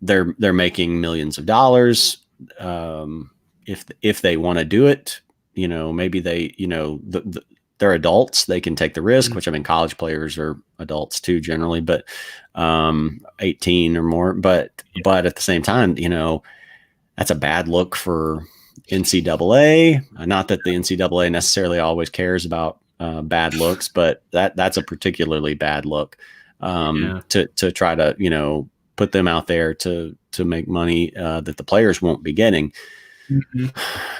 they're making millions of dollars. If they want to do it, you know, maybe they, you know, they're adults, they can take the risk, which I mean, college players are adults too, generally, but 18 or more. But at the same time, you know, that's a bad look for NCAA. Not that the NCAA necessarily always cares about bad looks, but that's a particularly bad look to try to, you know, put them out there to make money that the players won't be getting.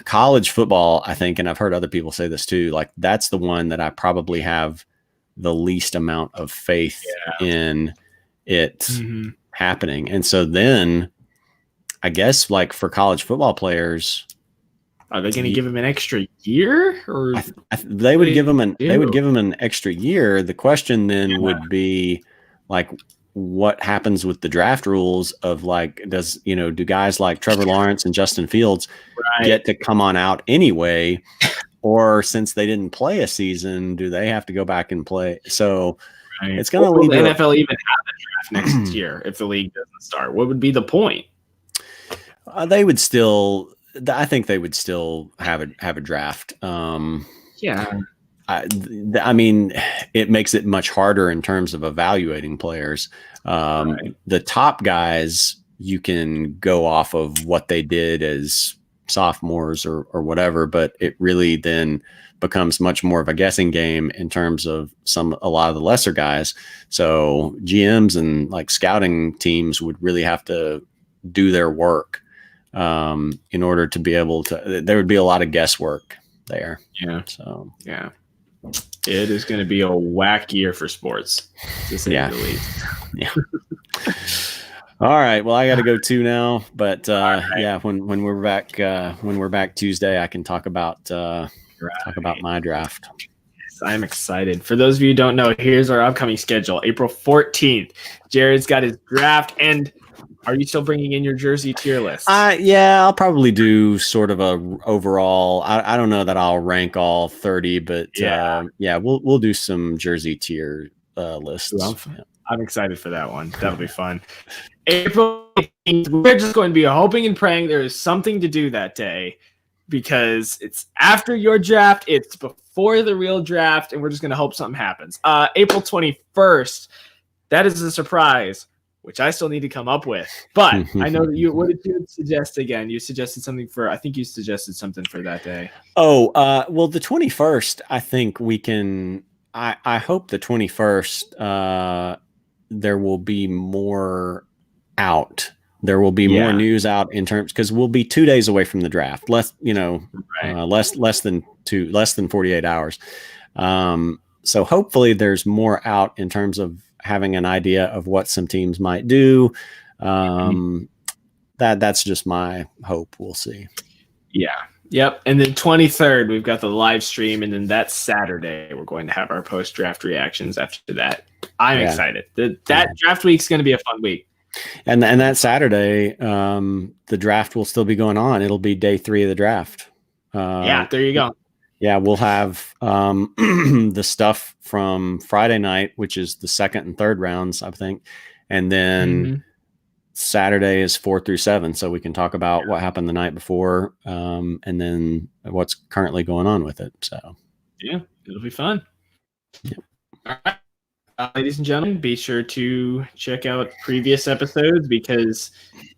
College football, I think, and I've heard other people say this too, like that's the one that I probably have the least amount of faith in it happening. And so then I guess, like, for college football players, are they going to give him an extra year, or they would give him an extra year? The question then would be, like, what happens with the draft rules of, like, do guys like Trevor Lawrence and Justin Fields get to come on out anyway? Or since they didn't play a season, do they have to go back and play? So it's going to lead the NFL even have a draft next year if the league doesn't start? What would be the point? They would still, I think they would still have a draft. I mean, it makes it much harder in terms of evaluating players. The top guys, you can go off of what they did as sophomores or whatever, but it really then becomes much more of a guessing game in terms of a lot of the lesser guys. So GMs and, like, scouting teams would really have to do their work in order to be able to. There would be a lot of guesswork there. It is going to be a whack year for sports, to say the least. All right. Well, I got to go too now, but when we're back Tuesday, I can talk about my draft. Yes, I'm excited. For those of you who don't know, here's our upcoming schedule. April 14th, Jared's got his draft. And are you still bringing in your jersey tier list? I'll probably do sort of a overall. I don't know that I'll rank all 30, but we'll do some jersey tier lists. I'm excited for that one. That'll be fun. April 18th, we're just going to be hoping and praying there is something to do that day, because it's after your draft, it's before the real draft, and we're just going to hope something happens. April 21st, that is a surprise, which I still need to come up with. But I know that what did you suggest again? You suggested something I think you suggested something for that day. Well, the 21st, I think we can, I hope the 21st, there will be more out. There will be more news out in terms, because we'll be 2 days away from the draft, less than 48 hours. So hopefully there's more out in terms of having an idea of what some teams might do. That's just my hope. We'll see. Yep. And then 23rd, we've got the live stream, and then that Saturday we're going to have our post-draft reactions after that. I'm excited. That draft week's going to be a fun week. And that Saturday, the draft will still be going on. It'll be day 3 of the draft. There you go. Yeah, we'll have the stuff from Friday night, which is the 2nd and 3rd rounds, I think. And then Saturday is 4 through 7. So we can talk about what happened the night before, and then what's currently going on with it. So, it'll be fun. All right. ladies and gentlemen, be sure to check out previous episodes because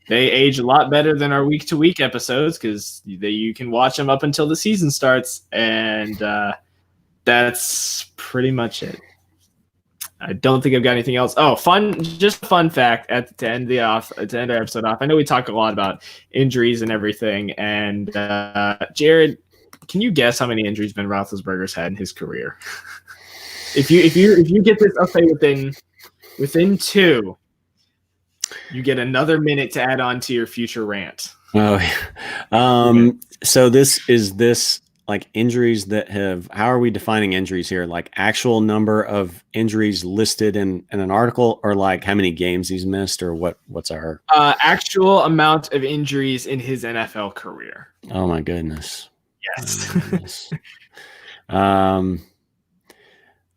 they age a lot better than our week-to-week episodes because you can watch them up until the season starts, and that's pretty much it. I don't think I've got anything else. Oh, just a fun fact to end our episode off. I know we talk a lot about injuries and everything, and Jared, can you guess how many injuries Ben Roethlisberger's had in his career? If you get this, I'll say within 2, you get another minute to add on to your future rant. Oh, so this like injuries that have, how are we defining injuries here? Like actual number of injuries listed in an article, or like how many games he's missed, or what's our actual amount of injuries in his NFL career? Oh my goodness. Yes. Oh my goodness.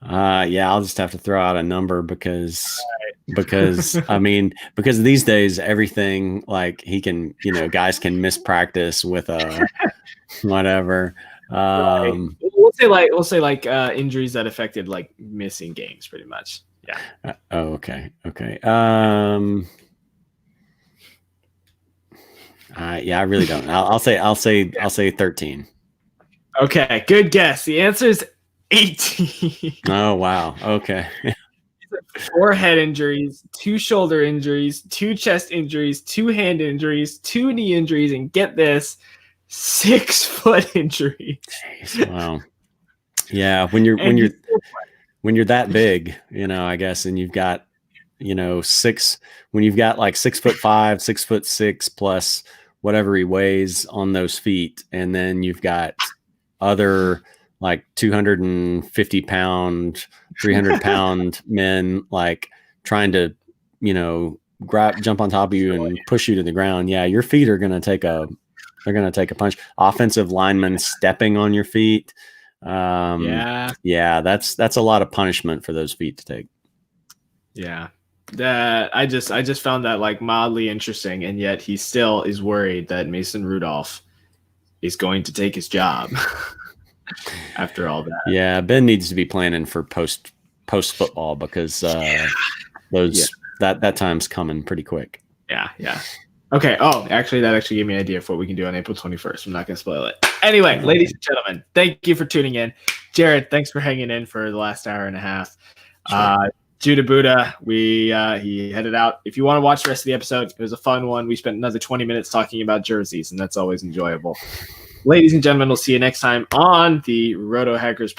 Yeah, I'll just have to throw out a number because I mean, because these days everything, like he can, guys can miss practice with whatever. Right. We'll say like injuries that affected like missing games, pretty much. Yeah. Okay. Yeah, I really don't. I'll say 13. Okay, good guess. The answer is 18. Oh wow. Okay. 4 head injuries, 2 shoulder injuries, 2 chest injuries, 2 hand injuries, 2 knee injuries, and get this, 6 foot injuries. Jeez, wow. Yeah, when you're that big, I guess, and you've got, 6, when you've got like 6'5", 6'6" plus whatever he weighs on those feet, and then you've got other like 250 pound, 300 pound men like trying to, jump on top of you and push you to the ground. Yeah, your feet are gonna take a punch. Offensive linemen stepping on your feet. Yeah, that's a lot of punishment for those feet to take. Yeah. I just found that like mildly interesting, and yet he still is worried that Mason Rudolph is going to take his job after all that. Yeah, Ben needs to be planning for post football because that time's coming pretty quick. Yeah. Okay. Oh, actually, that actually gave me an idea for what we can do on April 21st. I'm not going to spoil it. Anyway, ladies and gentlemen, thank you for tuning in. Jared, thanks for hanging in for the last hour and a half. Sure. Judah Buddha, he headed out. If you want to watch the rest of the episode, it was a fun one. We spent another 20 minutes talking about jerseys, and that's always enjoyable. Ladies and gentlemen, we'll see you next time on the RotoHackers podcast.